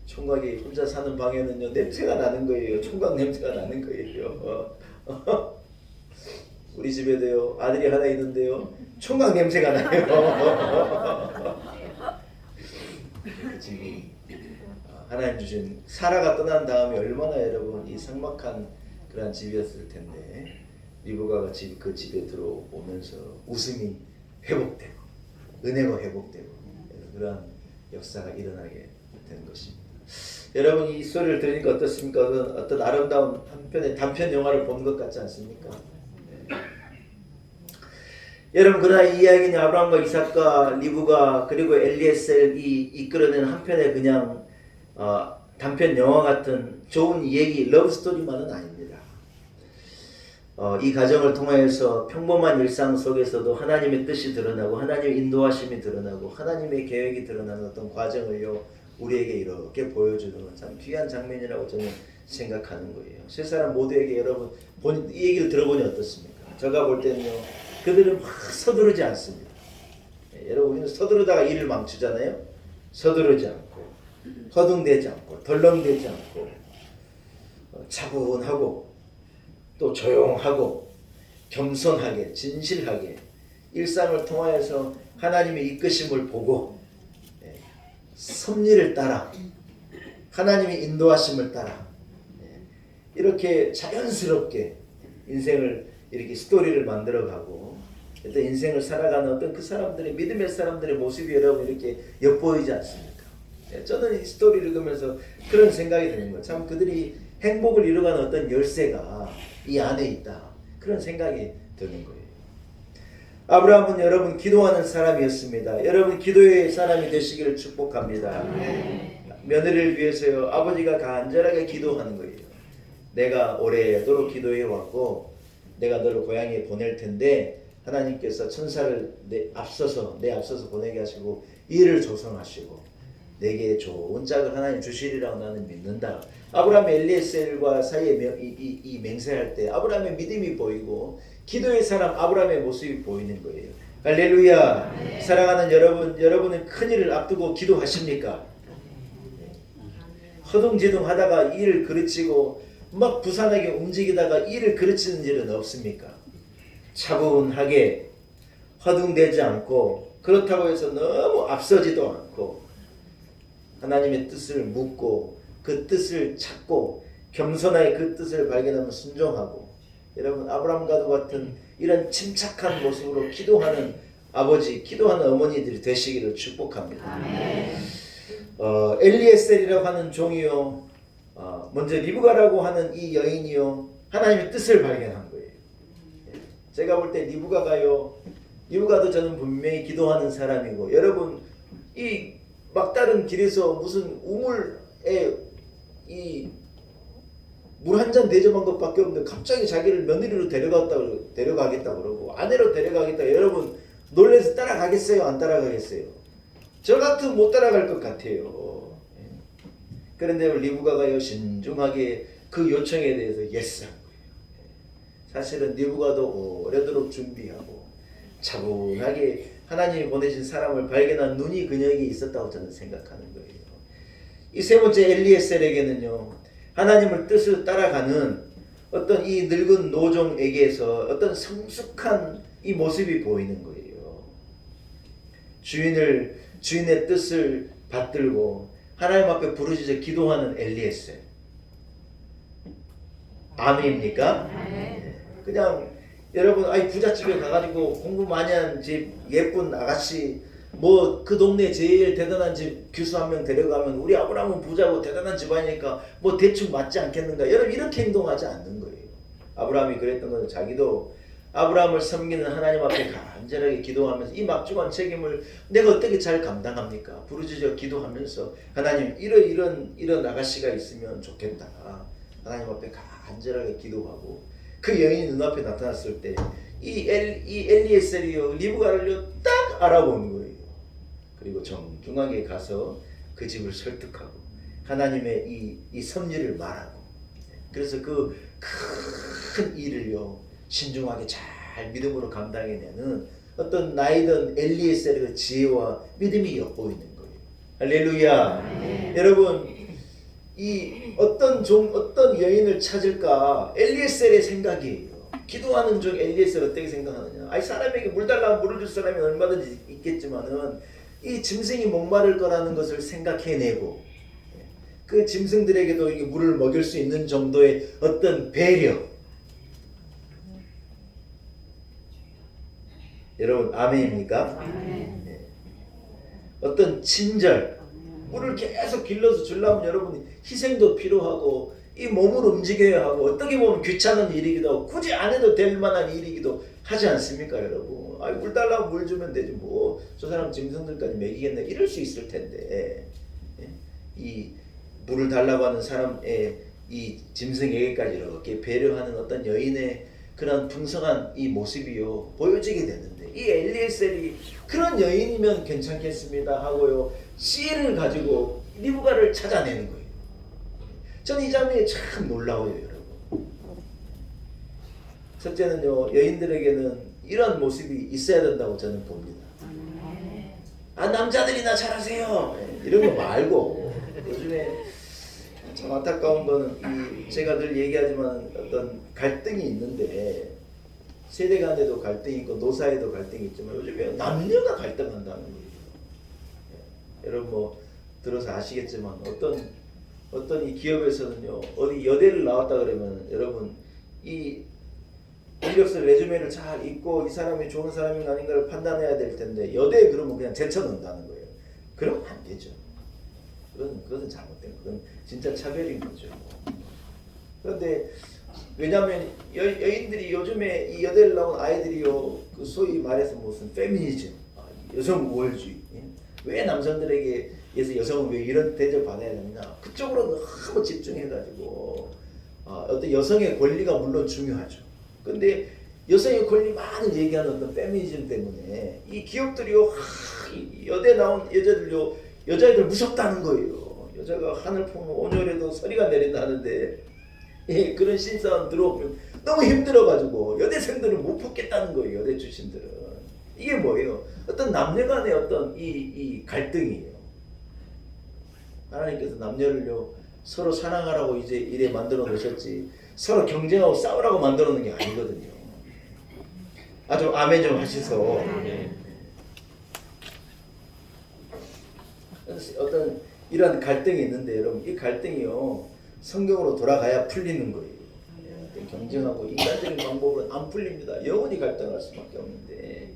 총각이 혼자 사는 방에는요 냄새가 나는 거예요. 총각 냄새가 나는 거예요. 우리 집에도요 아들이 하나 있는데요 총각 냄새가 나요. 그 집이 하나님 주신 사라가 떠난 다음에 얼마나 여러분 이 삭막한 그런 집이었을 텐데 리브가가 그 집에 들어오면서 웃음이 회복되고 은혜가 회복되고 그러한 역사가 일어나게 된 것입니다. 여러분 이 소리를 들으니까 어떻습니까? 어떤 아름다운 한편의 단편 영화를 본 것 같지 않습니까? 네. 여러분 그러나 이 이야기는 아브라함과 이삭과 리브가 그리고 엘리에셀이 이끌어낸 한편의 그냥 단편 영화 같은 좋은 얘기 러브 스토리만은 아닙니다. 이 가정을 통하여서 평범한 일상 속에서도 하나님의 뜻이 드러나고 하나님의 인도하심이 드러나고 하나님의 계획이 드러나는 어떤 과정을요 우리에게 이렇게 보여주는 건 참 귀한 장면이라고 저는 생각하는 거예요. 세 사람 모두에게 여러분 이 얘기를 들어보니 어떻습니까? 제가 볼 때는요 그들은 막 서두르지 않습니다. 여러분 우리는 서두르다가 일을 망치잖아요. 서두르지 않고 허둥대지 않고 덜렁대지 않고 차분하고 또 조용하고 겸손하게 진실하게 일상을 통하여서 하나님의 이끄심을 보고 섭리를 따라 하나님의 인도하심을 따라 이렇게 자연스럽게 인생을 이렇게 스토리를 만들어가고 어떤 인생을 살아가는 어떤 그 사람들의 믿음의 사람들의 모습이 여러분 이렇게 엿보이지 않습니까? 저는 이 스토리를 읽으면서 그런 생각이 드는 거예요. 참 그들이 행복을 이루어가는 어떤 열쇠가 이 안에 있다. 그런 생각이 드는 거예요. 아브라함은 여러분 기도하는 사람이었습니다. 여러분 기도의 사람이 되시기를 축복합니다. 며느리를 위해서요 아버지가 간절하게 기도하는 거예요. 내가 오래도록 기도해 왔고 내가 너를 고향에 보낼 텐데 하나님께서 천사를 내 앞서서 보내게 하시고 이를 조성하시고 내게 좋은 짝을 하나님 주시리라고 나는 믿는다. 아브라함 엘리에셀과 사이에 이 맹세할 때 아브라함의 믿음이 보이고 기도의 사람 아브라함의 모습이 보이는 거예요. 할렐루야. 네. 사랑하는 여러분은 큰일을 앞두고 기도하십니까? 허둥지둥하다가 일을 그르치고 막 부산하게 움직이다가 일을 그르치는 일은 없습니까? 차분하게 허둥대지 않고 그렇다고 해서 너무 앞서지도 않고 하나님의 뜻을 묻고 그 뜻을 찾고 겸손하게 그 뜻을 발견하면 순종하고 여러분 아브라함과도 같은 이런 침착한 모습으로 기도하는 아버지, 기도하는 어머니들이 되시기를 축복합니다. 엘리에셀이라고 하는 종이요 먼저 리브가라고 하는 이 여인이요 하나님의 뜻을 발견한 거예요. 제가 볼 때 리브가도 저는 분명히 기도하는 사람이고 여러분 이 막다른 길에서 무슨 우물에 이 물 한 잔 대접한 것밖에 없는데 갑자기 자기를 며느리로 데려가겠다 그러고 아내로 데려가겠다. 여러분 놀래서 따라가겠어요? 안 따라가겠어요? 저 같으면 못 따라갈 것 같아요. 그런데 리브가가요 신중하게 그 요청에 대해서 예스한 거예요. 사실은 리브가도 오래도록 준비하고 차분하게 하나님이 보내신 사람을 발견한 눈이 그녀에게 있었다고 저는 생각하는 거예요. 이 세 번째 엘리에셀에게는요 하나님을 뜻을 따라가는 어떤 이 늙은 노종에게서 어떤 성숙한 이 모습이 보이는 거예요. 주인의 뜻을 받들고 하나님 앞에 부르짖어 기도하는 엘리에셀. 아멘입니까? 그냥 여러분 부잣집에 가가지고 공부 많이 한 집 예쁜 아가씨 뭐 그 동네 제일 대단한 집 교수 한 명 데려가면 우리 아브라함은 부자고 대단한 집안이니까 뭐 대충 맞지 않겠는가. 여러분 이렇게 행동하지 않는 거예요. 아브라함이 그랬던 건 자기도 아브라함을 섬기는 하나님 앞에 간절하게 기도하면서 이 막중한 책임을 내가 어떻게 잘 감당합니까? 부르짖어 기도하면서 하나님 이런 아가씨가 있으면 좋겠다. 하나님 앞에 간절하게 기도하고 그 여인이 눈앞에 나타났을 때 이 엘리에셀이요 리브가를요 딱 알아보는 거예요. 그리고 정중하게 가서 그 집을 설득하고 하나님의 이 섭리를 말하고 그래서 그 큰 일을요 신중하게 잘 믿음으로 감당해내는 어떤 나이든 엘리에셀의 지혜와 믿음이 엿보이는 거예요. 할렐루야. 여러분 이 어떤 여인을 찾을까 엘리에셀의 생각이에요. 기도하는 중 엘리에셀 어떻게 생각하느냐. 사람에게 물 달라면 물을 줄 사람이 얼마든지 있겠지만은 이 짐승이 목마를 거라는 것을 생각해내고 그 짐승들에게도 이 물을 먹일 수 있는 정도의 어떤 배려. 여러분 아멘입니까? 네. 어떤 친절. 물을 계속 길러서 주려면 여러분 희생도 필요하고 이 몸을 움직여야 하고 어떻게 보면 귀찮은 일이기도 하고 굳이 안 해도 될 만한 일이기도 하지 않습니까 여러분? 물 달라고 물 주면 되지 뭐 저 사람 짐승들까지 먹이겠네 이럴 수 있을 텐데 이 물을 달라고 하는 사람의 이 짐승에게까지 이렇게 배려하는 어떤 여인의 그런 풍성한 이 모습이요 보여지게 되는데 이 엘리에셀이 그런 여인이면 괜찮겠습니다 하고요 씨를 가지고 리브가를 찾아내는 거예요. 저는 이 장면이 참 놀라워요 여러분. 첫째는요 여인들에게는 이런 모습이 있어야 된다고 저는 봅니다. 남자들이나 잘하세요 이런 거 말고 요즘에 참 안타까운 거는 제가 늘 얘기하지만 어떤 갈등이 있는데 세대 간에도 갈등이 있고 노사에도 갈등이 있지만 요즘에 남녀가 갈등한다는 거예요. 여러분 뭐 들어서 아시겠지만 어떤 이 기업에서는요 어디 여대를 나왔다 그러면 여러분 이 이력서 레주메를 잘 읽고 이 사람이 좋은 사람인가 아닌가를 판단해야 될 텐데 여대에 그러면 그냥 제쳐놓는다는 거예요. 그러면 안 되죠. 그것은 잘못된 거. 그건 진짜 차별인 거죠. 그런데 왜냐하면 여인들이 요즘에 이 여대를 나온 아이들이요 그 소위 말해서 무슨 페미니즘, 여성 우월주의, 왜 남성들에게 여성은 왜 이런 대접 받아야 되느냐 그쪽으로 너무 집중해가지고 어떤 여성의 권리가 물론 중요하죠. 근데 여성의 권리 많은 얘기하는 어떤 페미니즘 때문에 이 기업들이요 여대 나온 여자애들 무섭다는 거예요. 여자가 하늘 품을 온열해도 서리가 내린다 하는데 그런 신사원 들어오면 너무 힘들어가지고 여대생들은 못 붙겠다는 거예요. 여대 출신들은. 이게 뭐예요? 어떤 남녀 간의 어떤 이 갈등이에요. 하나님께서 남녀를요 서로 사랑하라고 이제 이래 만들어 놓으셨지 서로 경쟁하고 싸우라고 만들어 놓은 게 아니거든요. 좀 아멘 좀 하시소. 어떤 이런 갈등이 있는데 여러분 이 갈등이요 성경으로 돌아가야 풀리는 거예요. 경쟁하고 인간적인 방법은 안 풀립니다. 영원히 갈등할 수밖에 없는데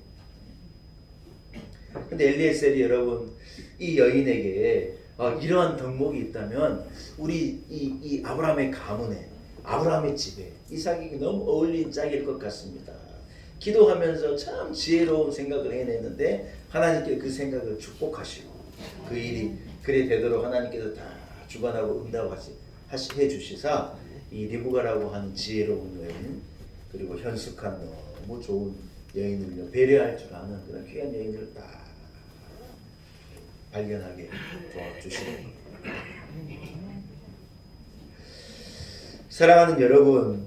근데 엘리에셀이 여러분 이 여인에게 이러한 덕목이 있다면 우리 이 아브라함의 가문에 아브라함의 집에 이삭이 너무 어울린 짝일 것 같습니다. 기도하면서 참 지혜로운 생각을 해냈는데 하나님께 그 생각을 축복하시고 그 일이 그래 되도록 하나님께서 다 주관하고 응답해 주시사 이 리브가라고 하는 지혜로운 여인 그리고 현숙한 너무 좋은 여인을 배려할 줄 아는 그런 귀한 여인을 다 발견하게 도와주시는 거예요. 사랑하는 여러분,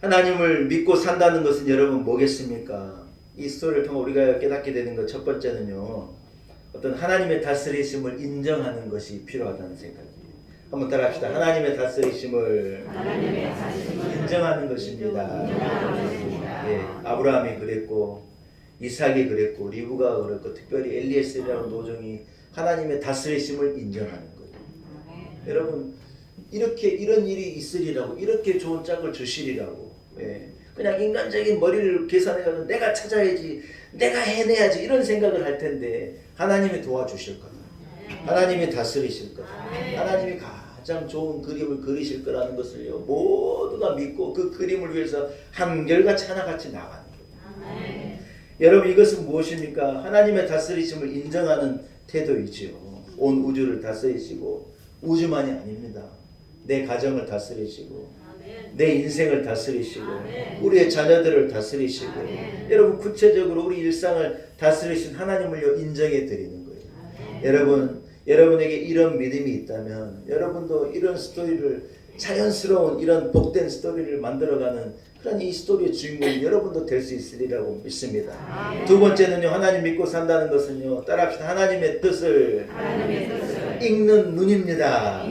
하나님을 믿고 산다는 것은 여러분 뭐겠습니까? 이 스토리를 통해 우리가 깨닫게 되는 것 첫 번째는요, 어떤 하나님의 다스리심을 인정하는 것이 필요하다는 생각이에요. 한번 따라합시다. 하나님의 다스리심을 인정하는 것입니다. 예, 아브라함이 그랬고 이삭이 그랬고 리브가가 그랬고 특별히 엘리에셀이라는 노정이 하나님의 다스리심을 인정하는 거예요. 여러분 이렇게 이런 일이 있으리라고 이렇게 좋은 짝을 주시리라고 그냥 인간적인 머리를 계산해가지고 내가 찾아야지 내가 해내야지 이런 생각을 할 텐데 하나님이 도와주실 거다. 하나님이 다스리실 거다. 하나님이 가장 좋은 그림을 그리실 거라는 것을요 모두가 믿고 그 그림을 위해서 한결같이 하나같이 나가는 거예요. 여러분 이것은 무엇입니까? 하나님의 다스리심을 인정하는 태도이지요. 온 우주를 다스리시고 우주만이 아닙니다. 내 가정을 다스리시고 내 인생을 다스리시고 우리의 자녀들을 다스리시고 여러분 구체적으로 우리 일상을 다스리신 하나님을 인정해 드리는 거예요. 여러분에게 이런 믿음이 있다면 여러분도 이런 스토리를 자연스러운 이런 복된 스토리를 만들어가는 그런 이 스토리의 주인공이 여러분도 될 수 있으리라고 믿습니다. 두 번째는요 하나님 믿고 산다는 것은요 따라합시다. 하나님의 뜻을 읽는 눈입니다.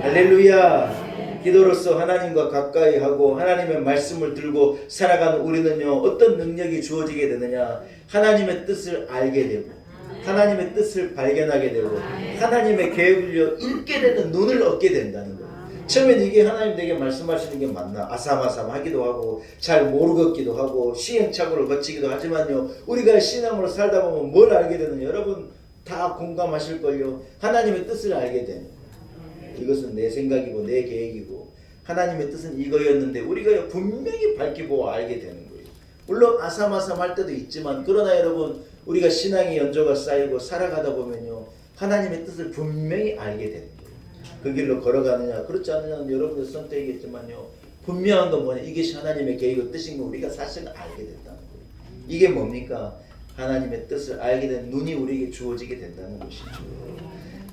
할렐루야. 기도로서 하나님과 가까이 하고 하나님의 말씀을 들고 살아가는 우리는요 어떤 능력이 주어지게 되느냐 하나님의 뜻을 알게 되고 하나님의 뜻을 발견하게 되고 하나님의 계획을 읽게 되는 눈을 얻게 된다는 거예요. 처음엔 이게 하나님 내게 말씀하시는 게 맞나 아삼아삼하기도 하고 잘 모르겠기도 하고 시행착오를 거치기도 하지만요 우리가 신앙으로 살다 보면 뭘 알게 되느냐 여러분 다 공감하실걸요. 하나님의 뜻을 알게 되는 거예요. 이것은 내 생각이고 내 계획이고 하나님의 뜻은 이거였는데 우리가 분명히 밝히고 알게 되는 거예요. 물론 아삼아삼할 때도 있지만 그러나 여러분 우리가 신앙의 연조가 쌓이고 살아가다 보면요 하나님의 뜻을 분명히 알게 되는 거예요. 그 길로 걸어가느냐 그렇지 않느냐는 여러분의 선택이겠지만요 분명한 건 뭐냐 이것이 하나님의 계획과 뜻인 거 우리가 사실 알게 된다는 거예요. 이게 뭡니까? 하나님의 뜻을 알게 된 눈이 우리에게 주어지게 된다는 것이죠.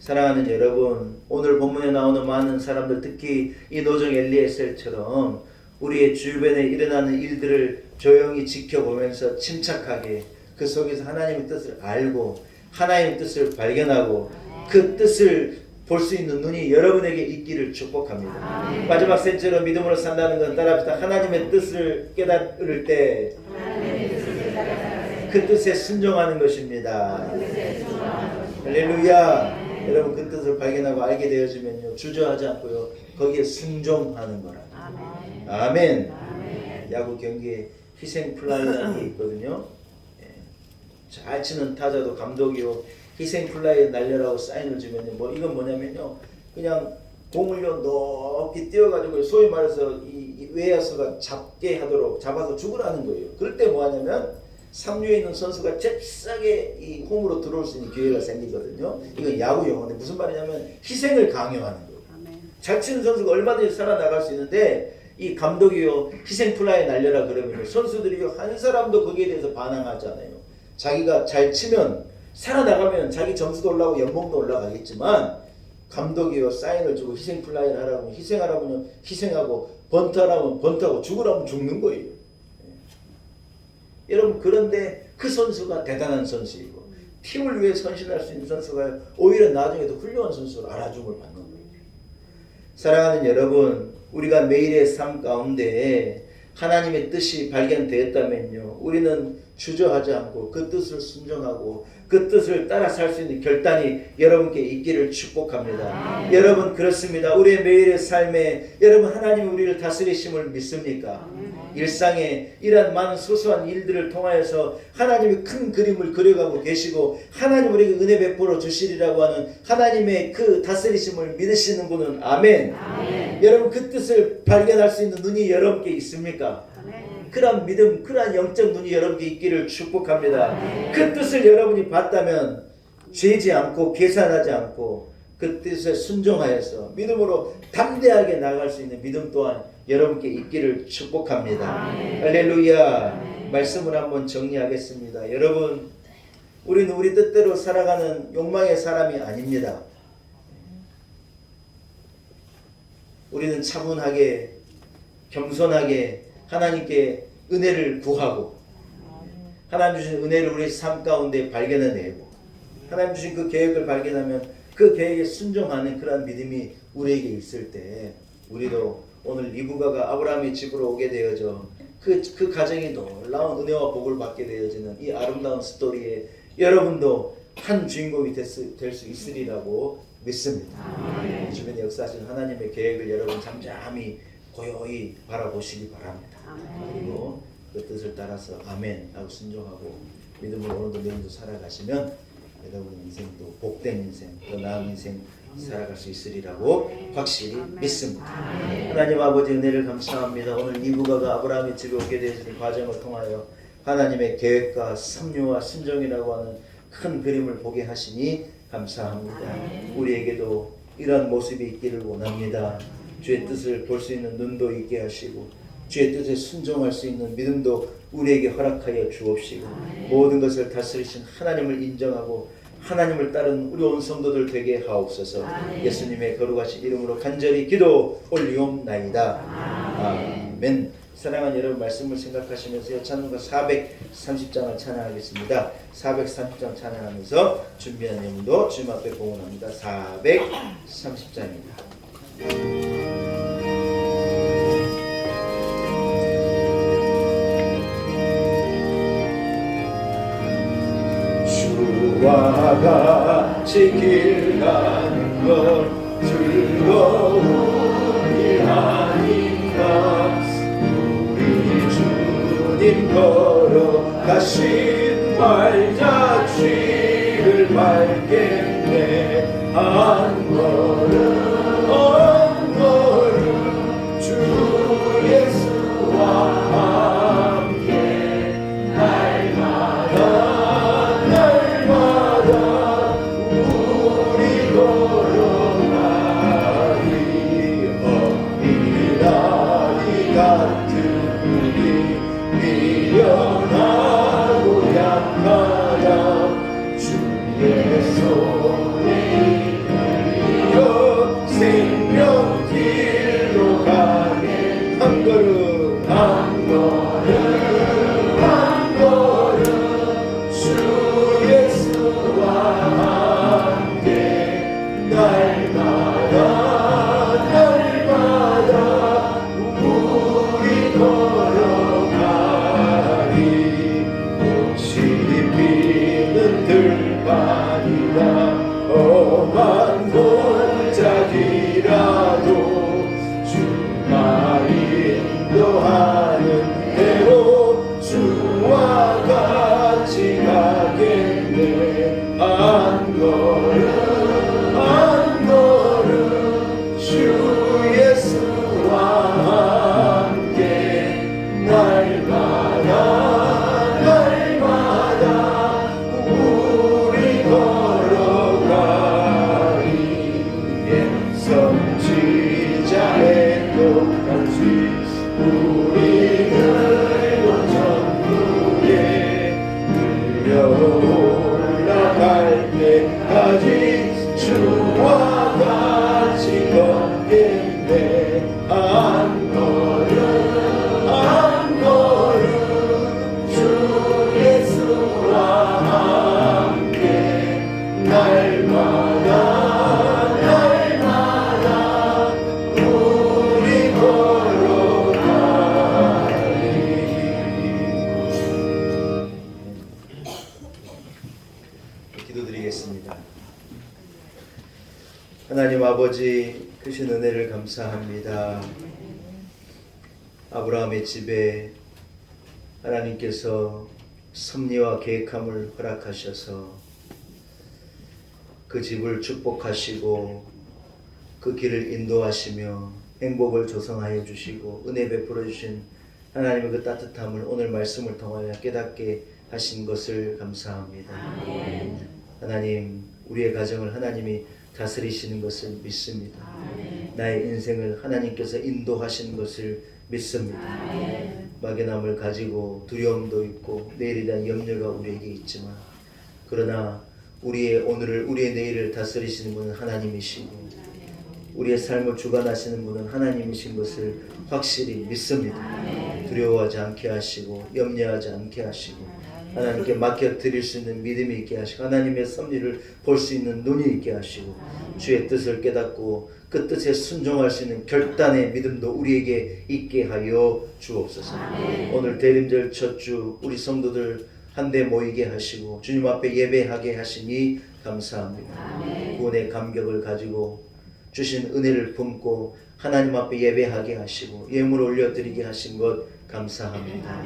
사랑하는 여러분 오늘 본문에 나오는 많은 사람들 특히 이 노정 엘리에셀처럼 우리의 주변에 일어나는 일들을 조용히 지켜보면서 침착하게 그 속에서 하나님의 뜻을 알고 하나님의 뜻을 발견하고 그 뜻을 볼 수 있는 눈이 여러분에게 있기를 축복합니다. 마지막 셋째로 믿음으로 산다는 건 따라합시다. 하나님의 뜻을 깨달을 때 그 뜻에 순종하는 것입니다. 할렐루야. 여러분 그 뜻을 발견하고 알게 되어지면요 주저하지 않고요 거기에 순종하는 거라. 아멘. 야구 경기에 희생 플라이라는 게 있거든요. 잘 치는 타자도 감독이요 희생 플라이에 날려라고 사인을 주면요 뭐 이건 뭐냐면요 그냥 공을요 높이 띄워가지고 소위 말해서 이 외야수가 잡아서 죽으라는 거예요. 그럴 때 뭐 하냐면 3루에 있는 선수가 잽싸게 이 홈으로 들어올 수 있는 기회가 생기거든요. 이건 야구 용어인데 무슨 말이냐면 희생을 강요하는 거예요. 잘 치는 선수가 얼마든지 살아나갈 수 있는데 이 감독이요 희생 플라이 날려라 그러면 선수들이요 한 사람도 거기에 대해서 반항하잖아요. 자기가 잘 치면 살아나가면 자기 점수도 올라가고 연봉도 올라가겠지만 감독이요 사인을 주고 희생 플라이를 하라고 희생하라면 희생하고 번트하라면 번트하고 죽으라면 죽는 거예요. 여러분 그런데 그 선수가 대단한 선수이고 팀을 위해 헌신할 수 있는 선수가 오히려 나중에도 훌륭한 선수로 알아줌을 받는 거예요. 사랑하는 여러분 우리가 매일의 삶 가운데 하나님의 뜻이 발견되었다면요 우리는 주저하지 않고 그 뜻을 순종하고 그 뜻을 따라 살 수 있는 결단이 여러분께 있기를 축복합니다. 여러분 그렇습니다. 우리의 매일의 삶에 여러분 하나님이 우리를 다스리심을 믿습니까? 일상에 이러한 많은 소소한 일들을 통하여서 하나님이 큰 그림을 그려가고 계시고 하나님 우리에게 은혜 베풀어 주시리라고 하는 하나님의 그 다스리심을 믿으시는 분은 아멘. 여러분 그 뜻을 발견할 수 있는 눈이 여러분께 있습니까? 그런 믿음, 그런 영적 눈이 여러분께 있기를 축복합니다. 그 뜻을 여러분이 봤다면 죄지 않고 계산하지 않고 그 뜻에 순종하여서 믿음으로 담대하게 나아갈 수 있는 믿음 또한 여러분께 있기를 축복합니다. 할렐루야. 말씀을 한번 정리하겠습니다. 여러분 우리는 우리 뜻대로 살아가는 욕망의 사람이 아닙니다. 우리는 차분하게 겸손하게 하나님께 은혜를 구하고 하나님 주신 은혜를 우리 삶 가운데 발견해내고 하나님 주신 그 계획을 발견하면 그 계획에 순종하는 그런 믿음이 우리에게 있을 때 우리도 오늘 리브가가 아브라함의 집으로 오게 되어져 그 가정이 놀라운 은혜와 복을 받게 되어지는 이 아름다운 스토리에 여러분도 한 주인공이 될 수 있으리라고 믿습니다. 주변에 역사하신 하나님의 계획을 여러분 잠잠히 고요히 바라보시기 바랍니다. 그리고 그 뜻을 따라서 아멘 하고 순종하고 믿음으로 오늘도 내일도 살아가시면 여러분 인생도 복된 인생, 더 나은 인생 살아갈 수 있으리라고 확실히 믿습니다. 하나님 아버지 은혜를 감사합니다. 오늘 이브가가 아브라함의 집에 오게 되어지는 과정을 통하여 하나님의 계획과 섭리와 순종이라고 하는 큰 그림을 보게 하시니 감사합니다. 우리에게도 이런 모습이 있기를 원합니다. 주의 뜻을 볼 수 있는 눈도 있게 하시고 주의 뜻에 순종할 수 있는 믿음도 우리에게 허락하여 주옵시고 모든 것을 다스리신 하나님을 인정하고 하나님을 따른 우리 온 성도들 되게 하옵소서. 예수님의 거룩하신 이름으로 간절히 기도 올리옵나이다. 아멘. 사랑하는 여러분, 말씀을 생각하시면서 찬송가 430장을 찬양하겠습니다. 430장 찬양하면서 준비한 내용도 주님 앞에 공헌합니다. 430장입니다. 주와 같이 길 가는 것 즐거운 일 아닌가. 우리 주님 걸어가신 발자취를 밟겠네. 한 걸음 한 걸음 주 예수와 함께 날마다 미련하고 약하다 주의 손에 이끌려 생명길로 가네. 한 걸음 한 걸음 한 걸음 주 예수와 함께 날마다 우리 걸어가리. 꽃이 피는 들판이나 험한 골짜기라도 주가 인도하는 대로 주와 같이 가겠네. 한 걸음 한 걸음 주 예수와 함께 날마다 우리 걸어가리. 선지자의 똑같이 우리는 전부에 끌려올라갈 때까지 주와 같이 걷겠네. 한 걸음 한 걸음 주 예수와 함께 날마다 우리 걸어가리. 기도드리겠습니다. 하나님 아버지, 크신 은혜를 감사합니다. 아브라함의 집에 하나님께서 섭리와 계획함을 허락하셔서 그 집을 축복하시고 그 길을 인도하시며 행복을 조성하여 주시고 은혜 베풀어 주신 하나님의 그 따뜻함을 오늘 말씀을 통하여 깨닫게 하신 것을 감사합니다. 하나님, 우리의 가정을 하나님이 다스리시는 것을 믿습니다. 나의 인생을 하나님께서 인도하시는 것을 믿습니다. 막연함을 가지고 두려움도 있고 내일에 대한 염려가 우리에게 있지만, 그러나 우리의 오늘을, 우리의 내일을 다스리시는 분은 하나님이시고 우리의 삶을 주관하시는 분은 하나님이신 것을 확실히 믿습니다. 두려워하지 않게 하시고 염려하지 않게 하시고 하나님께 맡겨드릴 수 있는 믿음이 있게 하시고 하나님의 섭리를 볼 수 있는 눈이 있게 하시고 주의 뜻을 깨닫고 그 뜻에 순종할 수 있는 결단의 믿음도 우리에게 있게 하여 주옵소서. 오늘 대림절 첫 주 우리 성도들 한데 모이게 하시고 주님 앞에 예배하게 하시니 감사합니다. 구원의 감격을 가지고 주신 은혜를 품고 하나님 앞에 예배하게 하시고 예물 올려드리게 하신 것 감사합니다.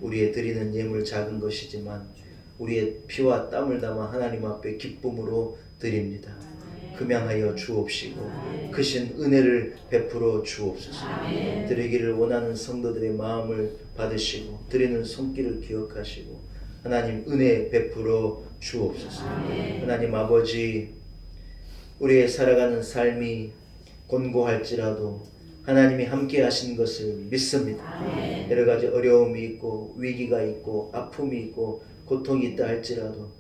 우리의 드리는 예물 작은 것이지만 우리의 피와 땀을 담아 하나님 앞에 기쁨으로 드립니다. 금양하여 주옵시고 크신 은혜를 베풀어 주옵소서. 드리기를 원하는 성도들의 마음을 받으시고 드리는 손길을 기억하시고 하나님 은혜 베풀어 주옵소서. 하나님 아버지, 우리의 살아가는 삶이 곤고할지라도 하나님이 함께 하신 것을 믿습니다. 여러 가지 어려움이 있고 위기가 있고 아픔이 있고 고통이 있다 할지라도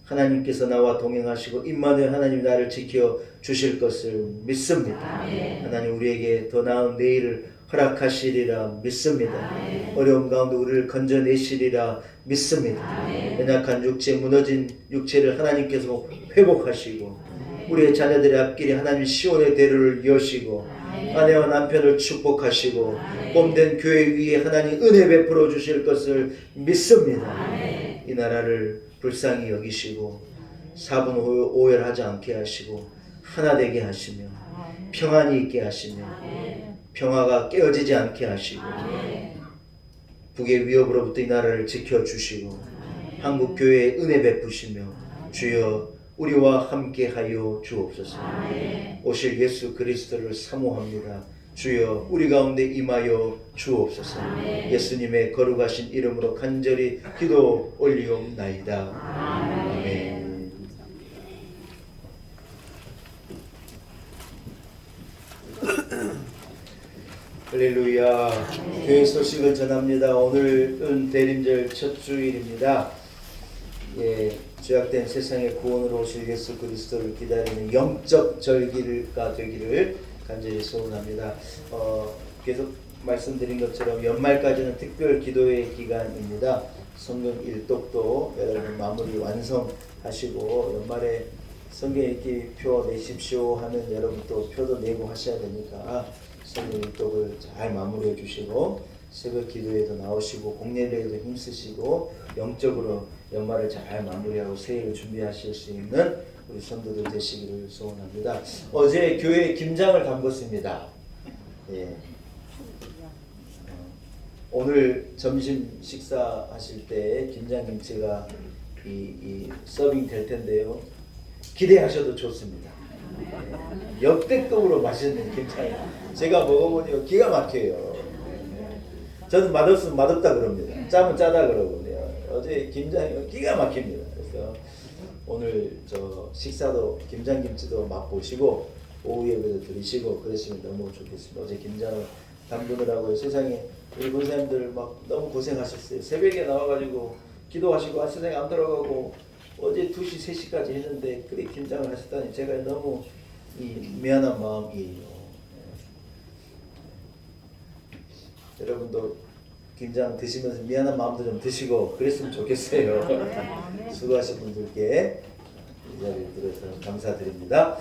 하나님께서 나와 동행하시고 임마누엘 하나님이 나를 지켜 주실 것을 믿습니다. 하나님 우리에게 더 나은 내일을 허락하시리라 믿습니다. 어려움 가운데 우리를 건져내시리라 믿습니다. 연약한 육체, 무너진 육체를 하나님께서 회복하시고 우리의 자녀들의 앞길에 하나님 시온의 대로를 여시고 아내와 남편을 축복하시고 몸된 교회 위에 하나님 은혜 베풀어 주실 것을 믿습니다. 이 나라를 불쌍히 여기시고 사분 오열하지 않게 하시고 하나 되게 하시며 평안이 있게 하시며 평화가 깨어지지 않게 하시고 북의 위협으로부터 이 나라를 지켜주시고 한국교회에 은혜 베푸시며 주여 우리와 함께 하여 주옵소서. 오실 예수 그리스도를 사모합니다. 주여 우리 가운데 임하여 주옵소서. 예수님의 거룩하신 이름으로 간절히 기도 올리옵나이다. 아멘. 할렐루야. 교회 소식을 전합니다. 오늘은 대림절 첫 주일입니다. 죄악된 세상의 구원으로 오실 예수 그리스도를 기다리는 영적 절기가 되기를 간절히 소원합니다. 계속 말씀드린 것처럼 연말까지는 특별 기도의 기간입니다. 성경 일독도 여러분 마무리 완성하시고 연말에 성경 읽기 표 내십시오 하면 여러분 또 표도 내고 하셔야 되니까 성경 일독을 잘 마무리해 주시고 새벽 기도에도 나오시고 공예배에도 힘쓰시고 영적으로 연말을 잘 마무리하고 새해를 준비하실 수 있는 우리 성도들 되시기를 소원합니다. 어제 교회 김장을 담궜습니다. 예. 오늘 점심 식사하실 때 김장김치가 이 서빙 될 텐데요. 기대하셔도 좋습니다. 예. 역대급으로 맛있는 김장이 제가 먹어보니 기가 막혀요. 저는 맛없으면 맛없다 그럽니다. 짜면 짜다 그러거든요. 어제 김장이 기가 막힙니다. 그래서 오늘 저 식사도 김장김치도 맛보시고 오후 예배도 드리시고 그러시면 너무 좋겠습니다. 어제 김장을 담그느라고 세상에 우리 권사님들 막 너무 고생하셨어요. 새벽에 나와가지고 기도하시고 세상에 안 들어가고 어제 2시 3시까지 했는데 그렇게 김장을 하셨다니 제가 너무 미안한 마음이에요. 여러분도 김장 드시면서 미안한 마음도 좀 드시고 그랬으면 좋겠어요. 수고하신 분들께 이 자리를 들어서 감사드립니다.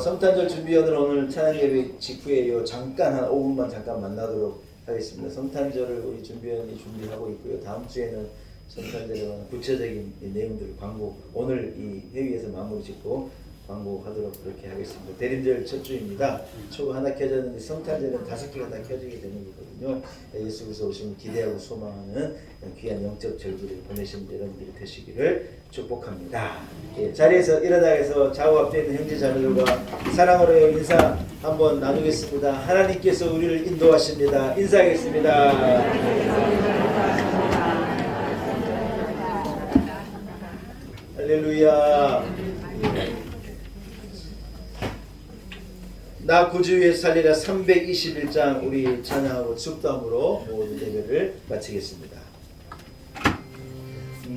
성탄절 준비위원은 오늘 찬양 예배 직후에 잠깐 한 5분만 잠깐 만나도록 하겠습니다. 성탄절을 우리 준비위원이 준비하고 있고요. 다음 주에는 성탄절에 관한 구체적인 내용들을 광고 오늘 이 회의에서 마무리 짓고 광고하도록 그렇게 하겠습니다. 대림절 첫 주입니다. 초가 하나 켜졌는데 성탄절은 5개가 다 켜지게 되는 거거든요. 예수 그리스도 오시면 기대하고 소망하는 귀한 영적 절기를 보내시는 여러분들이 되시기를 축복합니다. 자리에서 일어나서 좌우 앞에 있는 형제 자매들과 사랑으로 인사 한번 나누겠습니다. 하나님께서 우리를 인도하십니다. 인사하겠습니다. 할렐루야. 나 구주 위에 살리라 321장 우리 찬양하고 축도함으로 모든 예배를 마치겠습니다.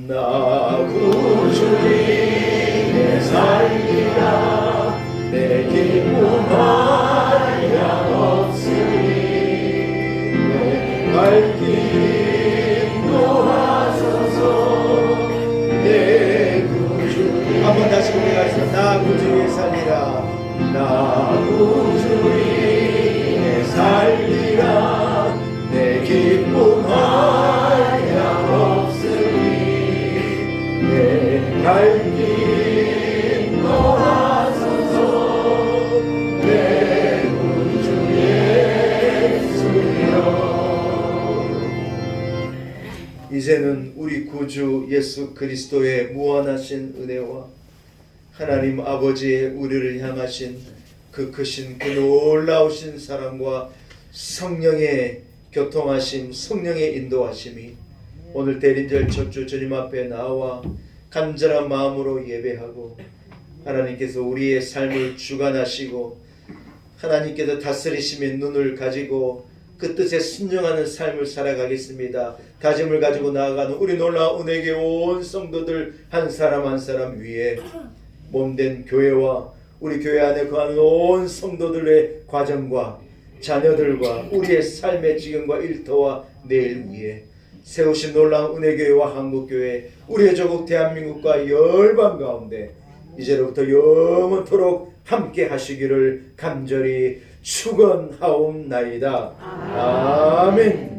나 구주 위에 살리라 내 기쁨 한량 없으니 내 발길도 하소서 내 구주 한번 다시 고백하겠습니다. 나 구주 위에 살리라 나 내 살리라 내 기쁨 하야없으니 내 갈 길 떠나소서 내 구주 예수여. 이제는 우리 구주 예수 그리스도의 무한하신 은혜와 하나님 아버지의 우리를 향하신 그 크신 그 놀라우신 사랑과 성령의 교통하심, 성령의 인도하심이 오늘 대림절 첫주 주님 앞에 나와 간절한 마음으로 예배하고 하나님께서 우리의 삶을 주관하시고 하나님께서 다스리심의 눈을 가지고 그 뜻에 순종하는 삶을 살아가겠습니다. 다짐을 가지고 나아가는 우리 놀라운 은혜교회 온 성도들 한 사람 한 사람 위에 몸된 교회와 우리 교회 안에 거하는 온 성도들의 과정과 자녀들과 우리의 삶의 지금과 일터와 내일 위에 세우신 놀라운 은혜교회와 한국교회 우리의 조국 대한민국과 열방 가운데 이제로부터 영원토록 함께 하시기를 간절히 축원하옵나이다. 아멘.